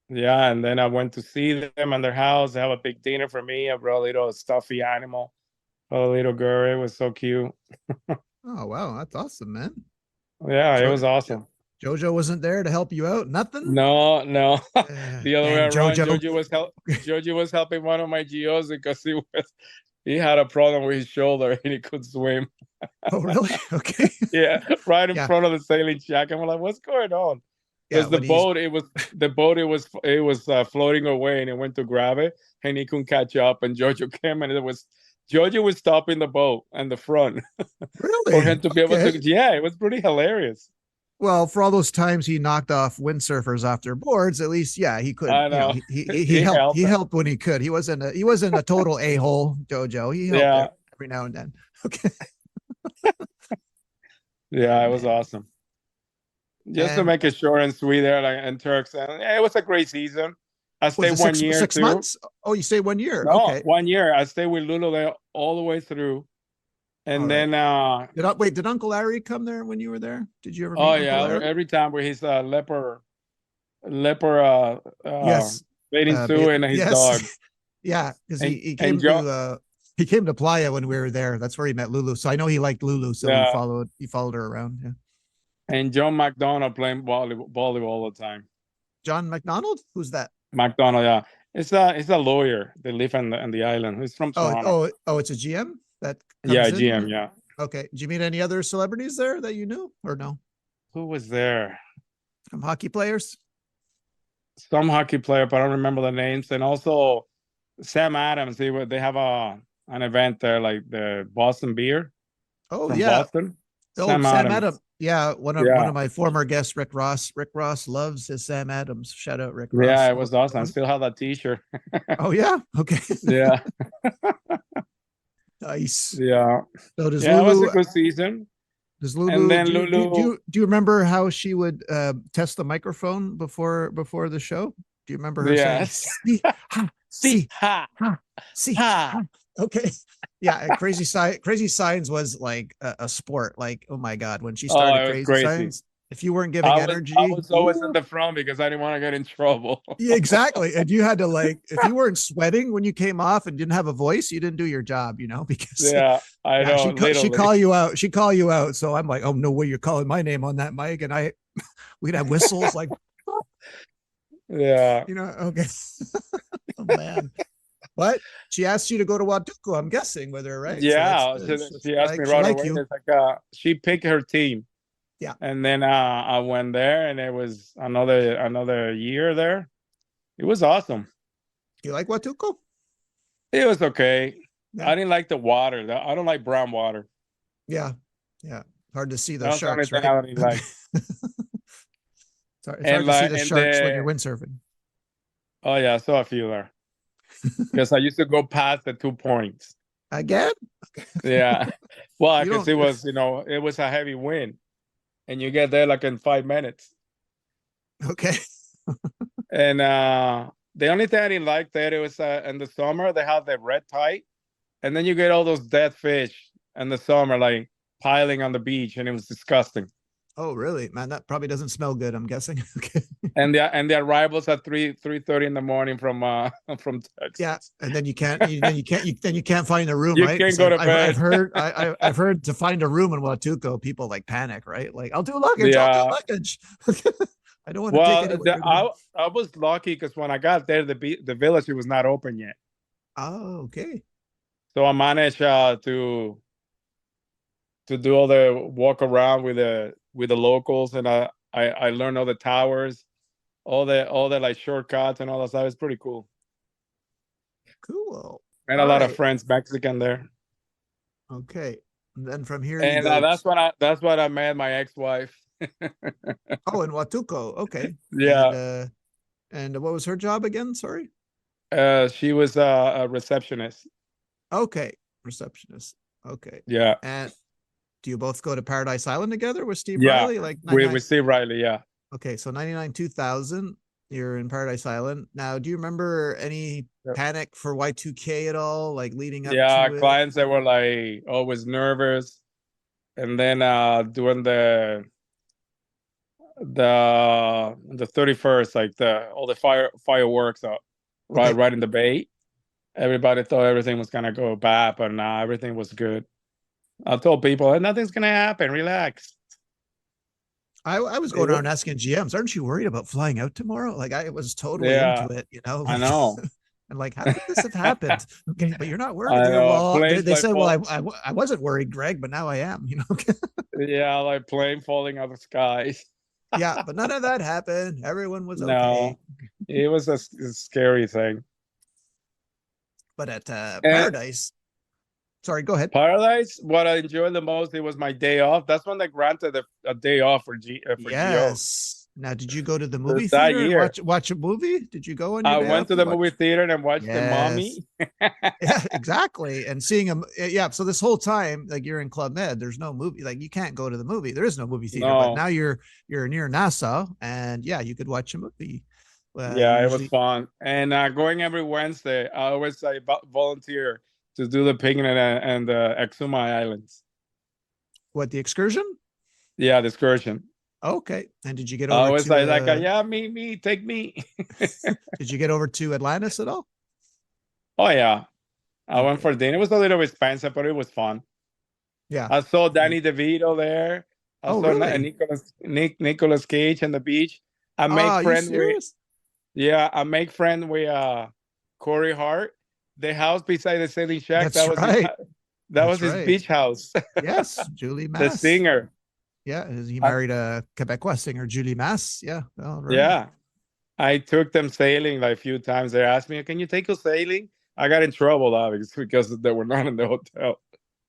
Yeah, and then I went to see them in their house. They have a big dinner for me. I brought a little stuffy animal, a little girl. It was so cute. Oh, wow. That's awesome, man. Yeah, it Jo- was awesome. Jojo wasn't there to help you out. Nothing. No, no, the other way Dang, around. Jojo. Jojo was helping one of my geos because he had a problem with his shoulder and he could swim. Oh, really? Okay. Yeah, right in Yeah. front of the sailing shack. I'm like, what's going on? Yeah. Because When he's the boat it was floating away and it went to grab it and he couldn't catch up and Jojo came and it was Jojo was stopping the boat and the front for really him to be able okay. to. Yeah, it was pretty hilarious. Well, for all those times he knocked off windsurfers off their boards, at least, yeah, he could. I know. He He helped. helped He him. helped when he could. He wasn't a total a hole, Jojo. He helped Yeah, every now and then. Okay, yeah, it was man. awesome. Just to And make it short and sweet there, like in Turks, and yeah, it was a great season. I Was stayed it one year six too. months? Oh, you say 1 year. No, Okay. 1 year. I stayed with Lulu there all the way through. All And right. then Did Uncle Larry come there when you were there? Did you ever oh meet Uncle yeah, Larry? every time with his leopard Yes. bathing suit and his Yes. dog. Yeah, because And Joe, he came to Playa when we were there. That's where he met Lulu. So I know he liked Lulu, so yeah, he followed her around. Yeah. and John McDonald playing volleyball all the time. John McDonald? Who's that? McDonald, yeah. It's a lawyer. They live on the island. He's from Toronto. It's a GM that Yeah, comes GM, in. yeah. Okay. Did you meet any other celebrities there that you knew or no? Who was there? Some hockey players? Some hockey player, but I don't remember the names. And also Sam Adams. They have an event there, like the Boston beer Oh from yeah. Boston. Oh, Sam Sam Adams. Adams. Yeah, one Yeah, of my former guests, Rick Ross. Rick Ross loves his Sam Adams. Shout out Rick yeah, Ross. it was awesome. I still have that T-shirt. Oh yeah. Okay. Yeah, Nice. yeah, So yeah. It was a good season. does And Lulu then Lulu, do you remember how she would test the microphone before the show? Do you remember her saying yes, see ha see see ha ha see ha. ha? Okay. Yeah, Crazy Signs was like a sport. Like, oh my God, when she Oh, started it was Crazy crazy. Signs, if you weren't giving I energy, was always in ooh, the front because I didn't want to get in trouble. yeah, exactly. And you had to like, if you weren't sweating when you came off and didn't have a voice, you didn't do your job, because Yeah, I yeah, know, she literally. call you out. She call you out. So I'm like, oh no way, you're calling my name on that mic, and we'd have whistles like, Yeah, okay. Oh man, what? She asked you to go to Watuco. I'm guessing with her, right? So that's yeah. good. She, So she asked me she right like away. you. It's like she picked her team, Yeah. and then I went there, and it was another year there. It was awesome. You like Watuco? It was okay. Yeah. I didn't like the water. I don't like brown water. Yeah. Yeah. Hard to see That those was the only sharks, thing right? I didn't like. It's hard And to see like the and sharks when you're the windsurfing. oh yeah, I saw a few there because I used to go past the 2 points. Again? Yeah, well, You because don't. it was a heavy wind, and you get there like in 5 minutes. Okay. And the only thing I didn't like there it was in the summer they have the red tide, and then you get all those dead fish in the summer like piling on the beach, and it was disgusting. Oh, really, man? That probably doesn't smell good. I'm guessing. Okay. And the arrivals at 3:30 in the morning from from Yeah, Texas. and then you can't. Then you can't find a room, You right? can't Because go to I've bed. heard I've heard to find a room in Watuco, people like panic, right? Like, I'll do luggage. I'll do Yeah. luggage. I don't want to take Well, any what you're doing. I was lucky because when I got there, the village was not open yet, Oh, okay. so I managed to do all the walk around with the locals, and I learned all the towers, all the like shortcuts and all that stuff. It's pretty cool. Cool. And a All lot of right. friends Mexican there, Okay. And then from here you and go. that's when I met my ex-wife. Oh, in Watuco. Okay. Yeah, And what was her job again? Sorry. she was a receptionist. Okay. Receptionist. Okay. Yeah, And do you both go to Paradise Island together with Steve yeah, Riley? Like with Steve Riley. Yeah. okay, so 99 2000, you're in Paradise Island. Now, do you remember any panic for Y2K at all, like leading up Yeah, to it? clients that were like always nervous, and then during the 31st, like the all the fireworks Okay. right in the bay. Everybody thought everything was gonna go bad, but nah, everything was good. I told people, "Hey, nothing's gonna happen. Relax." I was going around asking GMs, aren't you worried about flying out tomorrow? Like, I was totally into Yeah, it, I like, know. and like, how could this have happened? Okay, but you're not worried. I know. Well, Planes they like said, well, fall. I wasn't worried, Greg, but now I am, Yeah, like plane falling out of the skies. Yeah, but none of that happened. Everyone was okay. No, it was a scary thing. But at And Paradise, sorry, go ahead. Paradise, what I enjoyed the most, it was my day off. That's when they granted a day off for GOs. Yes. Now, did you go to the movie That theater and year, watch a movie? Did you go on your I day went off to and the movie watch? theater and watched the Yes. Mommy. Yeah, exactly. And seeing them, yeah. So this whole time, like, you're in Club Med, there's no movie. Like, you can't go to the movie. There is no movie theater. But No, now you're near Nassau, and yeah, you could watch a movie. Yeah, it was Usually, fun. And going every Wednesday, I always volunteer to do the picnic and the Exuma Islands. what, the excursion? Yeah, the excursion. Okay. And did you get I over always to like, yeah, me, take me. did you get over to Atlantis at all? Oh yeah, I went Okay. for dinner. It was a little expensive, but it was fun. Yeah. I saw Okay. Danny DeVito there. I Oh, saw really? Nicholas Cage on the beach. I make Oh, you friend with serious? Yeah, I make friend with Corey Hart. The house beside the sailing shack, That's right. that was That's his right. beach house. Yes, Julie The Mass. singer. Yeah, he I, married a Quebecois singer, Julie Mass. Yeah. All right. yeah. I took them sailing like a few times. They asked me, "Can you take us sailing?" I got in trouble, obviously, because they were not in the hotel.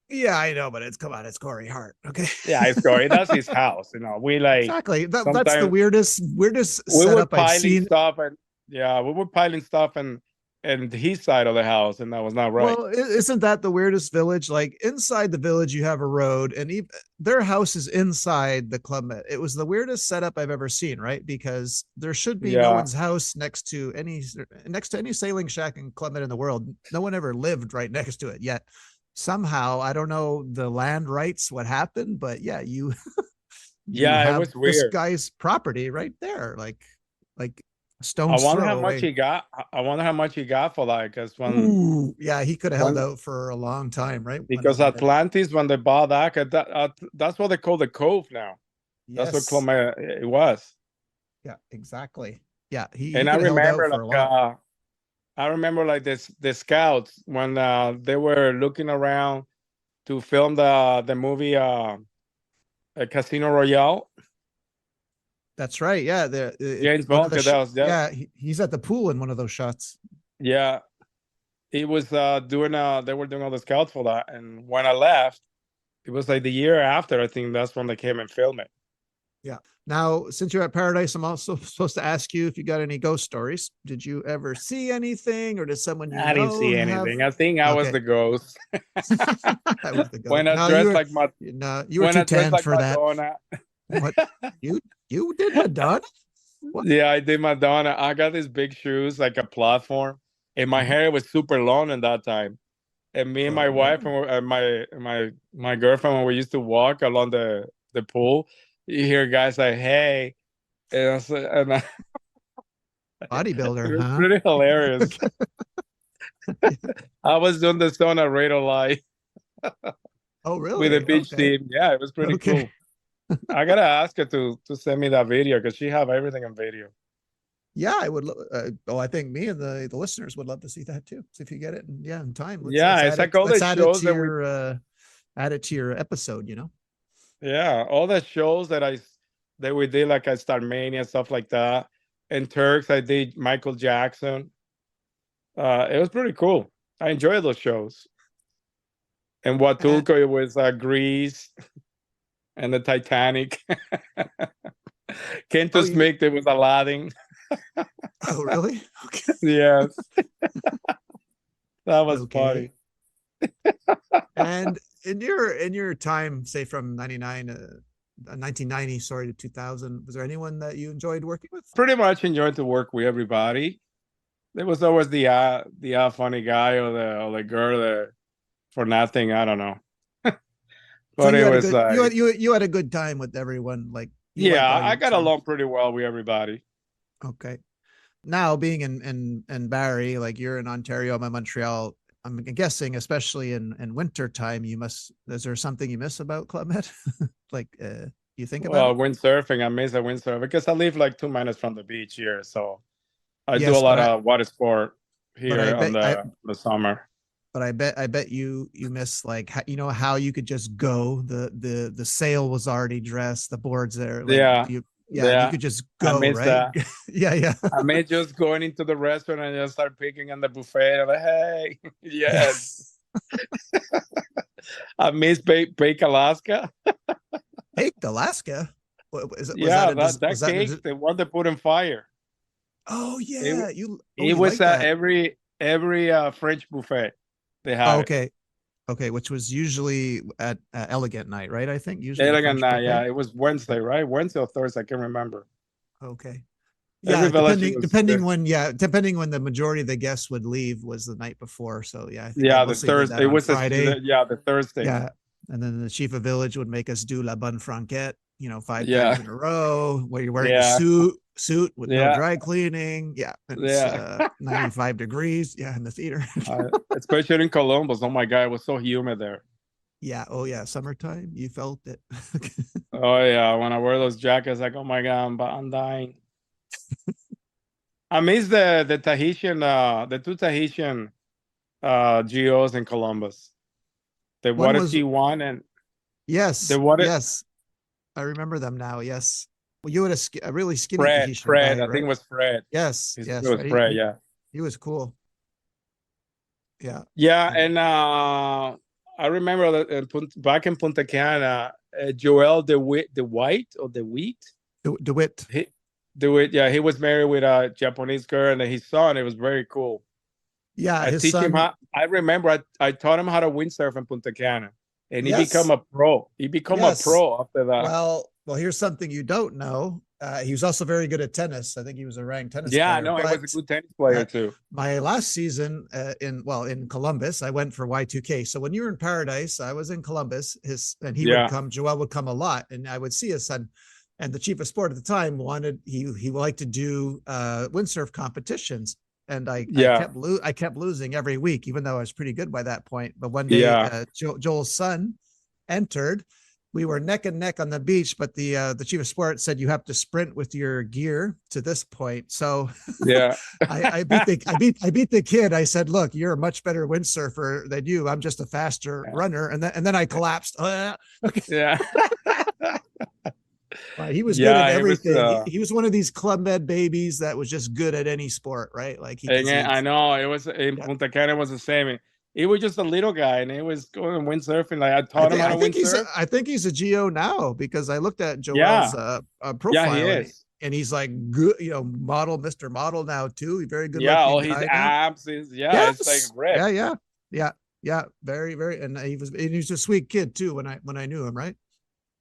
Yeah, I know, but it's come on, it's Corey Hart. Okay. Yeah, it's Corey. That's his house. We like Exactly. That's the sometimes weirdest we were setup I've piling seen. stuff and yeah, we were piling stuff and his side of the house, and that was not right. Well, isn't that the weirdest village? Like inside the village, you have a road, and even, their house is inside the Club Med. It was the weirdest setup I've ever seen, right? Because there should be no Yeah. one's house next to any sailing shack and Club Med in the world. No one ever lived right next to it yet. Somehow, I don't know the land rights, what happened, but yeah, you Yeah, it have was this weird. guy's property right there, like a I stone's wonder throw how much away. he got. I wonder how much he got for that. Ooh, yeah, he could have held When out for a long time, right? When because he had Atlantis, when they bought that, that's what they call the Cove now. That's what yes, Clomé it was. yeah, exactly. Yeah, he And could have held out for a lot. I remember like this the scouts when they were looking around to film the movie Casino Royale. That's right. Yeah, James one of Bond, the 'cause that was that. yeah, he's at the pool in one of those shots. Yeah, he was doing they were doing all the scouts for that, and when I left, it was like the year after. I think that's when they came and filmed it. Yeah. Now, since you're at Paradise, I'm also supposed to ask you if you got any ghost stories. Did you ever see anything, or does someone you I didn't know see have? anything. I think I was Okay, the ghost. that was the ghost. when I No, dressed like my you were when too I dressed tanned like for that. Madonna. What you did Madonna? What? Yeah, I did Madonna. I got these big shoes, like a platform, and my Uh-huh. hair was super long in that time. And me and Oh, my wife really? and my girlfriend, when we used to walk along the pool, you hear guys like, "Hey," and it Bodybuilder, was huh? pretty hilarious. Okay. I was doing the song at Radar Light Oh, with a really? beach Okay. team. Yeah, it was pretty Okay. cool. I gotta ask her to send me that video because she have everything on video. Yeah, I would. Oh, I think me and the listeners would love to see that too. So if you get it, yeah, in time, let's Yeah, it's add like it. all the Let's shows that we add it to your episode. yeah, all the shows that we did, like I Starmania, stuff like that. And Turks, I did Michael Jackson. It was pretty cool. I enjoyed those shows. And And Huatulco, it was Greece and the Titanic. oh, Kento you did. Smith, it was Aladdin. Oh, really? Okay. Yes, that was Okay. funny. And in your time, say from 1990, sorry, to 2000, was there anyone that you enjoyed working with? Pretty much enjoyed to work with everybody. There was always the funny guy or the girl that for nothing. I don't know. So But it was you had a good time with everyone. Like you liked yeah, all I your got team. along pretty well with everybody. Okay. Now being in Barrie, like you're in Ontario, I'm in Montreal. I'm guessing, especially in winter time, is there something you miss about Club Med? Like, you think about Well, it? windsurfing, I miss the windsurfing because I live like 2 minutes from the beach here, so I do a Yes, lot of water sport but I here on bet I the summer. but I bet you miss, like, how you could just go. The sail was already dressed, the boards there, like Yeah, yeah, you yeah, could just I go, miss right? that. Yeah, yeah. I miss just going into the restaurant and just start picking on the buffet. I'm like, hey, Yeah. yes. I miss Bake Alaska. Baked Alaska. Yeah, Was that that cake, the one they put in fire. Oh It yeah, it you was like that? every French buffet they Oh, had it. okay. Okay, which was usually at Elegant Night, right? I think usually the Elegant French night, yeah, buffet. it was Yeah. Wednesday, right? Wednesday or Thursday, I can remember. Okay. Every Yeah, village depending when the majority of the guests would leave was the night before. So yeah, I think they yeah, the mostly did Thursday. that It on was Friday. the Thursday. Yeah. And then the chief of village would make us do La Bonne Franquette, 5 times Yeah, in a row, where you're wearing a yeah, suit with no yeah, dry cleaning. Yeah. And it's yeah. 95 degrees. Yeah. In the theater. Especially in Columbus. Oh my God, it was so humid there. Yeah. Oh yeah. Summertime. You felt it. Oh yeah, when I wear those jackets, like, oh my God, I'm dying. I miss the Tahitian, the two Tahitian geos in Columbus. The One Water was, Ski one and the yes. Water Yes. I remember them now. Yes. Well, you had a really skinny Fred. Tahitian Fred, guy, I think right? it was Fred. Yes. His name Yes. was Right. Fred. Yeah, He was cool. Yeah. yeah, And and I remember that back in Punta Cana, Joel the White or the Wheat. DeWitt. He do it. Yeah, he was married with a Japanese girl and his son. It was very cool. Yeah. I His teach him son. how. I remember I taught him how to windsurf in Punta Cana, and he become Yes. a pro. He become a Yes. pro after that. Well, here's something you don't know. He was also very good at tennis. I think he was a ranked tennis Yeah, player. no, he was a But good tennis player too. my last season in Columbus, I went for Y2K. So when you were in Paradise, I was in Columbus. He would Yeah, come. Joel would come a lot, and I would see his son. And the chief of sport at the time he liked to do windsurf competitions. And yeah, I kept losing every week, even though I was pretty good by that point. But one day, yeah, Joel's son entered. We were neck and neck on the beach, but the chief of sport said you have to sprint with your gear to this point. So yeah, I beat the kid. I said, "Look, you're a much better windsurfer than you. I'm just a faster runner." And then I collapsed. Okay. yeah, He was good at yeah. He was. everything. He was one of these Club Med babies that was just good at any sport, right? Like I know it was in yeah. Punta Cana was the same. He was just a little guy, and he was going windsurfing. Like I I taught him think how I to think he's windsurf. I think he's a geo now because I looked at Joel's Yeah, yeah, he profile is. and he's like good, model, Mr. Model now too. He's a very good Yeah, looking all his guy now. abs is it's like Yes. ripped. Yeah. Very, very, and he was a sweet kid too when I knew him, right?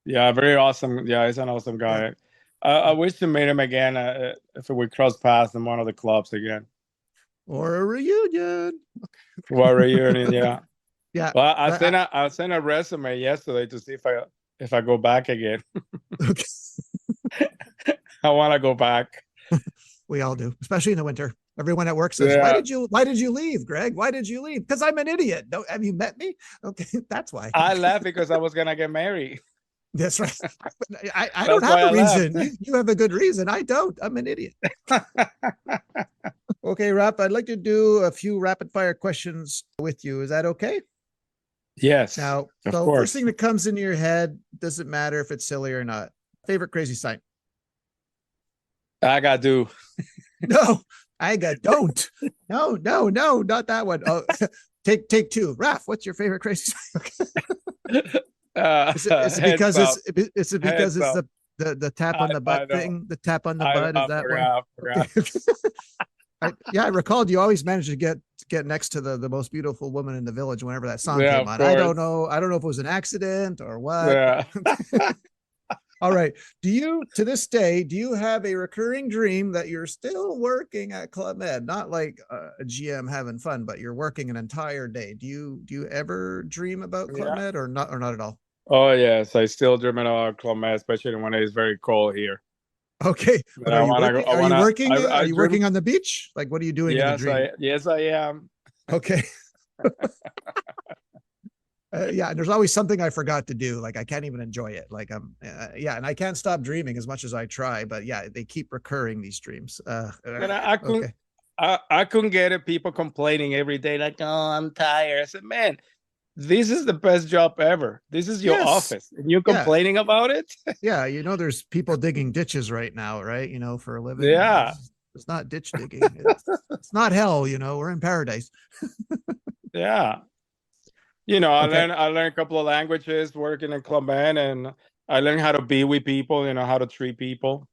Yeah, very awesome. Yeah, he's an awesome Yeah. guy. I wish to meet him again if we cross paths in one of the clubs again. Or a reunion. What reunion? Yeah. Yeah. Well, But I sent a resume yesterday to see if I go back again. okay. I want to go back. We all do, especially in the winter. Everyone at work says, Yeah, why did you leave, Greg? Why did you leave? Because I'm an idiot. Don't Have you met me? Okay, that's why. I left because I was gonna get married. That's right. I don't That's have why a I left. reason. You have a good reason. I don't. I'm an idiot. Okay, Rap, I'd like to do a few rapid fire questions with you. Is that okay? Yes, Now, of so first course. thing that comes into your head, doesn't matter if it's silly or not. Favorite crazy sign? I got to. No, don't. No, not that one. Oh, take two. Raf, what's your favorite crazy sign? Is it because Heads it's up. the tap on the I butt know. thing? The tap on the butt, is I that why? forgot. Okay. I recalled you always managed to get next to the most beautiful woman in the village whenever that song Yeah, came of on. course. I don't know if it was an accident or what. Yeah. All right. To this day, do you have a recurring dream that you're still working at Club Med? Not like a GM having fun, but you're working an entire day. Do you ever dream about Club Yeah. Med or not at all? Oh yes, I still dream about Club Med, especially when it's very cold here. Okay. But And I wanna go. I wanna. Are I you dream. working on the beach? Like, what are you doing in the dream? Yes, I am. Okay. Yeah, and there's always something I forgot to do. Like I can't even enjoy it. Like and I can't stop dreaming as much as I try. But yeah, they keep recurring these dreams. And I couldn't. Okay. I couldn't get it. People complaining every day, like, "Oh, I'm tired." I said, "Man, this is the best job ever. This is your Yes. office, and you're Yeah. complaining about it." Yeah. There's people digging ditches right now, right? For a living. Yeah, It's not ditch digging. It's not hell. We're in paradise. yeah. Okay. I learned a couple of languages working in Club Med, and I learned how to be with people. How to treat people.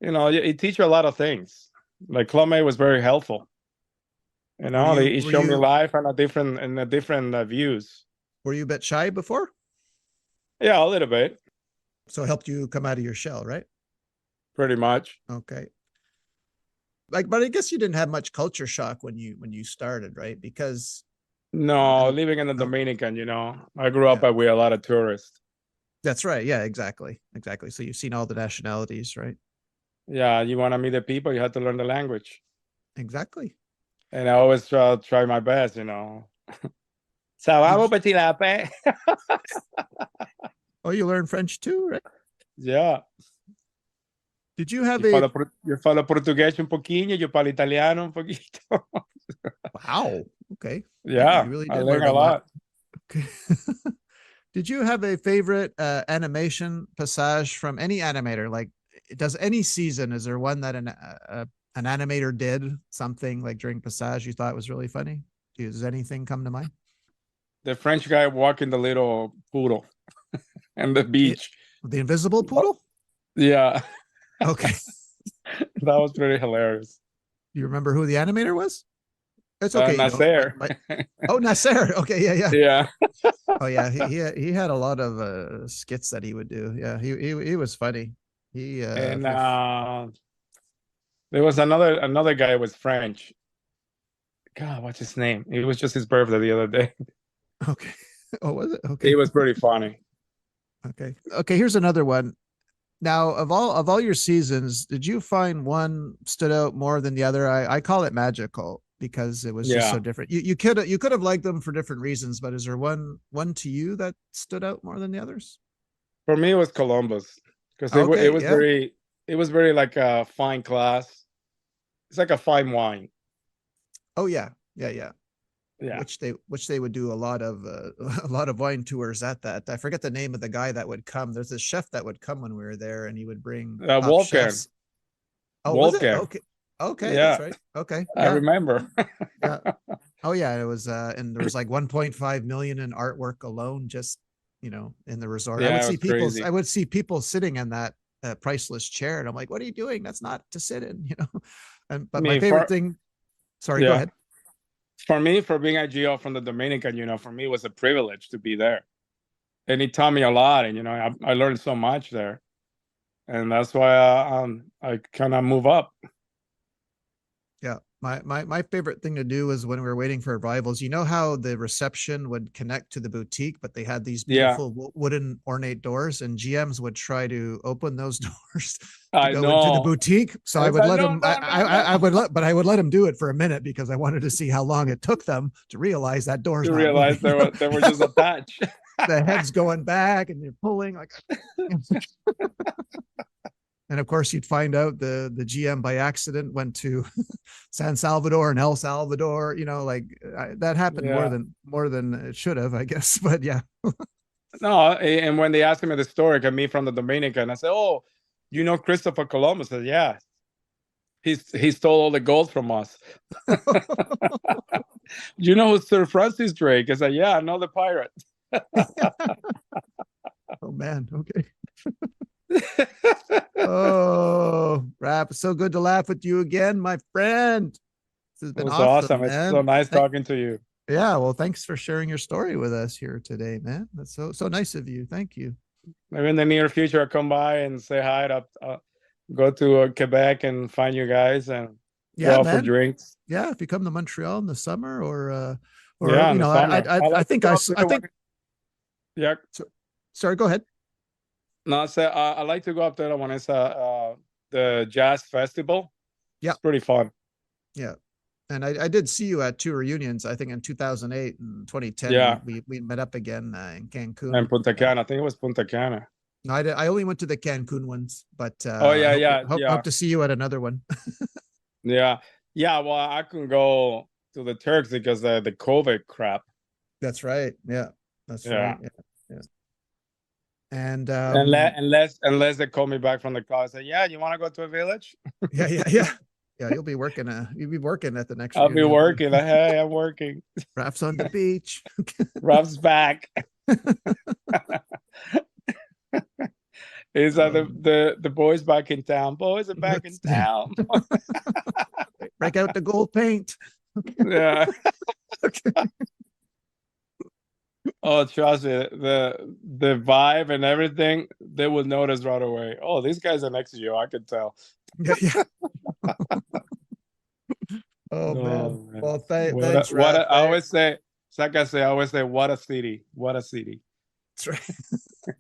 It teach you a lot of things. Like Club Med was very helpful. It Were showed me you life on a different views. were you a bit shy before? Yeah, a little bit, So it helped you come out of your shell, right? pretty much. Okay. Like, but I guess you didn't have much culture shock when you started, right? Because No, uh, living in the no, Dominican, I grew up yeah, with a lot of tourists. that's right. Yeah, exactly, exactly. So you've seen all the nationalities, right? Yeah, you want to meet the people, you have to learn the language. Exactly. And I always try my best. Ça va, Did mon you, petit lapin? oh, you learn French too, right? Yeah. Did you have a Yo falo português un poquinho, yo falo italiano un poquito. wow? Okay, Yeah, you really I did learn learn a a lot. lot. Okay. Did you have a favorite animation passage from any animator? Like, does any season, is there one that an animator did something like during passage you thought was really funny? Does anything come to mind? The French guy walking the little poodle and the It, beach. the Invisible Poodle? Yeah, Okay. that was pretty hilarious. Do you remember who the animator was? It's okay. You don't. Nasser. Oh, Nasser. Okay. Yeah. Yeah. Yeah. Oh, yeah. He had a lot of skits that he would do. Yeah. He was funny. He, And there was another guy who was French. God, what's his name? It was just his birthday the other day. okay. Oh, was it? He Okay. was pretty funny. Okay. Okay. Here's another one. Now, of all your seasons, did you find one stood out more than the other? I call it magical because it was just so Yeah. different. You could have liked them for different reasons, but is there one to you that stood out more than the others? For me, it was Columbus because it Okay. was Yeah. very like a fine class. It's like a fine wine. Oh yeah. Yeah. Yeah. Yeah. Which they would do a lot of a lot of wine tours at that. I forget the name of the guy that would come. There's a chef that would come when we were there, and he would bring top Wolfgang. chefs. Oh, was it? Wolfgang. Okay. Okay, that's Yeah, right. Okay. I Yeah. remember. Yeah. Oh yeah, it was and there was like 1.5 million in artwork alone just, in the resort. Yeah, it was I crazy. would see people sitting in that priceless chair and I'm like, "What are you doing? That's not to sit in." And I but my mean, favorite thing, sorry, go yeah, ahead. for me, for being a GO from the Dominican, for me it was a privilege to be there, and he taught me a lot, and I learned so much there, and that's why I kind of move up. Yeah. My favorite thing to do was when we were waiting for arrivals. You know how the reception would connect to the boutique, but they had these Yeah, beautiful wooden ornate doors, and GMs would try to open those doors to I go into the know. boutique. So I It's would like let no, them. no, no, no. I would let them do it for a minute because I wanted to see how long it took them to realize that door's You not moving. realize they were just attached. The head's going back, and you're pulling like. And of course, you'd find out the GM by accident went to San Salvador and El Salvador. That happened more Yeah. than it should have, I guess. But yeah, No, and when they asked me the story, I mean from the Dominican, I said, "Oh, you know Christopher Columbus?" I said, "Yeah, he stole all the gold from us." You know who Sir Francis Drake? I said, "Yeah, I know the pirate." oh man, okay. Oh, Rap, it's so good to laugh with you again, my friend. This has It been was awesome. awesome, It's so man. nice talking to you. Yeah, well, thanks for sharing your story with us here today, man. That's so nice of you. Thank you. Maybe in the near future, I'll come by and say hi. Go to Quebec and find you guys and Yeah, go out for man. drinks. Yeah, if you come to Montreal in the summer, or Yeah, in the summer. I like to go up I there think. yeah. So, sorry, go ahead. No, I said I like to go up there when it's the jazz festival. Yeah, It's pretty fun. yeah. And I did see you at two reunions. I think in 2008 and 2010 Yeah, we met up again in and Cancun. Punta Cana. I think it was Punta Cana. No, I only went to the Cancun ones, but Oh I yeah, yeah, hope yeah, to see you at another one. yeah, yeah. Well, I couldn't go to the Turks because the COVID crap. That's right. Yeah, that's right. Yeah, Yeah, yeah. And unless they call me back from the car, I say, yeah, you want to go to a village? yeah, yeah, yeah, yeah. You'll be working at the next I'll be reunion. working. Hey, I'm working. Raps on the beach. Rob's back. Is that the boys back in town? Boys are back in town. Break out the gold paint. Yeah. Okay. Oh, trust me, the vibe and everything, they will notice right away. Oh, these guys are next to you. I could tell. Yeah, yeah. thanks, what Raph. I always say, it's like I say, I always say, what a city. What a city. That's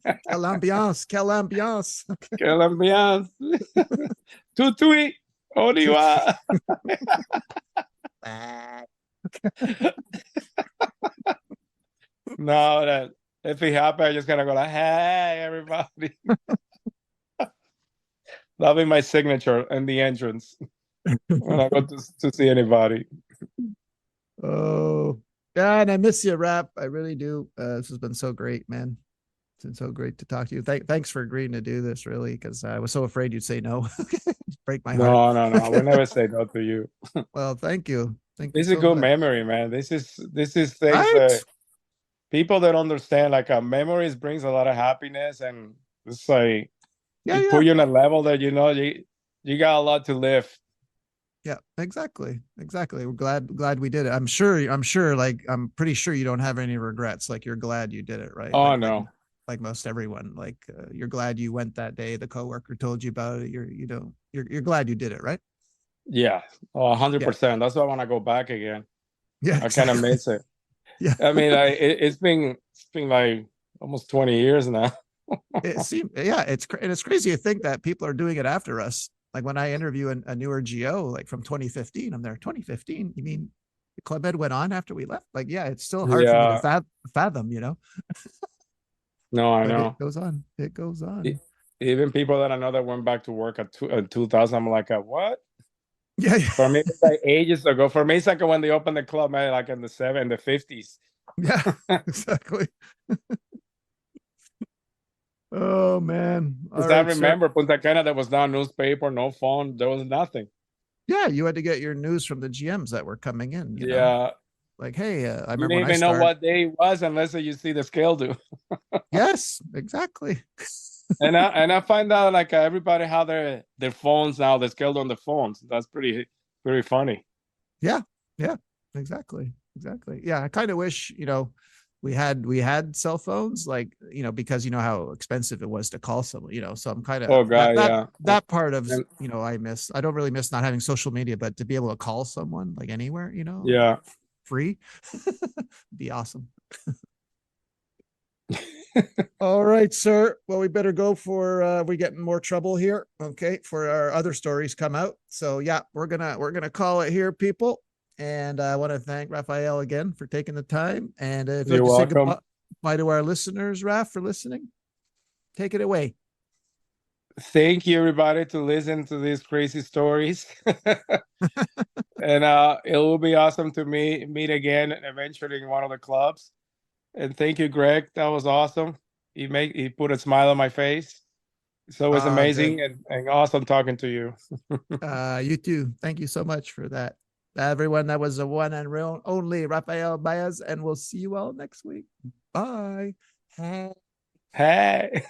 right. Quelle ambiance. Quelle ambiance. Quelle ambiance. Tutui. Oniwa. No, that if it happens, I just gotta go like, hey, everybody. That'll be my signature in the entrance when I go to see anybody. Oh, yeah, and I miss you, Rap. I really do. This has been so great, man. It's been so great to talk to you. Thanks for agreeing to do this, really, because I was so afraid you'd say no. Break my heart. No. I will never say no to you. Well, thank you. Thank you This is a so good much. memory, man. This is things Right? that people that understand. Like memories brings a lot of happiness, and it's like Yeah, it yeah. put you in a level that you got a lot to live. Yeah, exactly. Exactly. We're glad we did it. Like I'm pretty sure you don't have any regrets. Like you're glad you did it, right? Oh no. Like most everyone. Like you're glad you went that day. The coworker told you about it. You're glad you did it, right? Yeah, Yeah. 100%. That's why I want to go back again. Yeah, I kind of exactly. miss it. Yeah. I mean, it's been like almost 20 years now. It's crazy to think that people are doing it after us. Like when I interview a newer GO, like from 2015, I'm there. 2015? You mean the Club Ed went on after we left? Like, yeah, it's still hard for me to Yeah, fathom, you know. no, I But it know. goes on. It goes E- on. Even people that I know that went back to work at 2000, I'm like, what? Yeah, For me, it's like ages ago. For me, it's like when they opened the club, man, like in the 50s. yeah, exactly. Oh man. All Because I right, sir. remember Punta Cana, there was no newspaper, no phone, there was nothing. Yeah, you had to get your news from the GMs that were coming in, you know. Yeah, Like, hey, I you remember when didn't I even know started. what day it was unless you see the scale do. Yes, exactly. And I find out like everybody have their phones now, they're scaled on the phones. That's pretty funny. Yeah, yeah, exactly, exactly. Yeah, I kind of wish, we had cell phones, like, because you know how expensive it was to call someone, so I'm kind of Oh god, yeah. that part of, And I don't really miss not having social media, but to be able to call someone like anywhere, like yeah. free, be awesome. All right, sir. Well, we better go for we get in more trouble here. Okay, for our other stories come out. So yeah, we're gonna call it here, people. And I want to thank Rafael again for taking the time. And if you'd like You're to say welcome. goodbye to our listeners, Raf, for listening, take it away. Thank you everybody to listen to these crazy stories. And it will be awesome to meet again eventually in one of the clubs. And thank you, Greg. That was awesome. He put a smile on my face. It's always Good. amazing and awesome talking to you. You too. Thank you so much for that. Everyone, that was the one and real only Rafael Baez, and we'll see you all next week. Bye. Hey.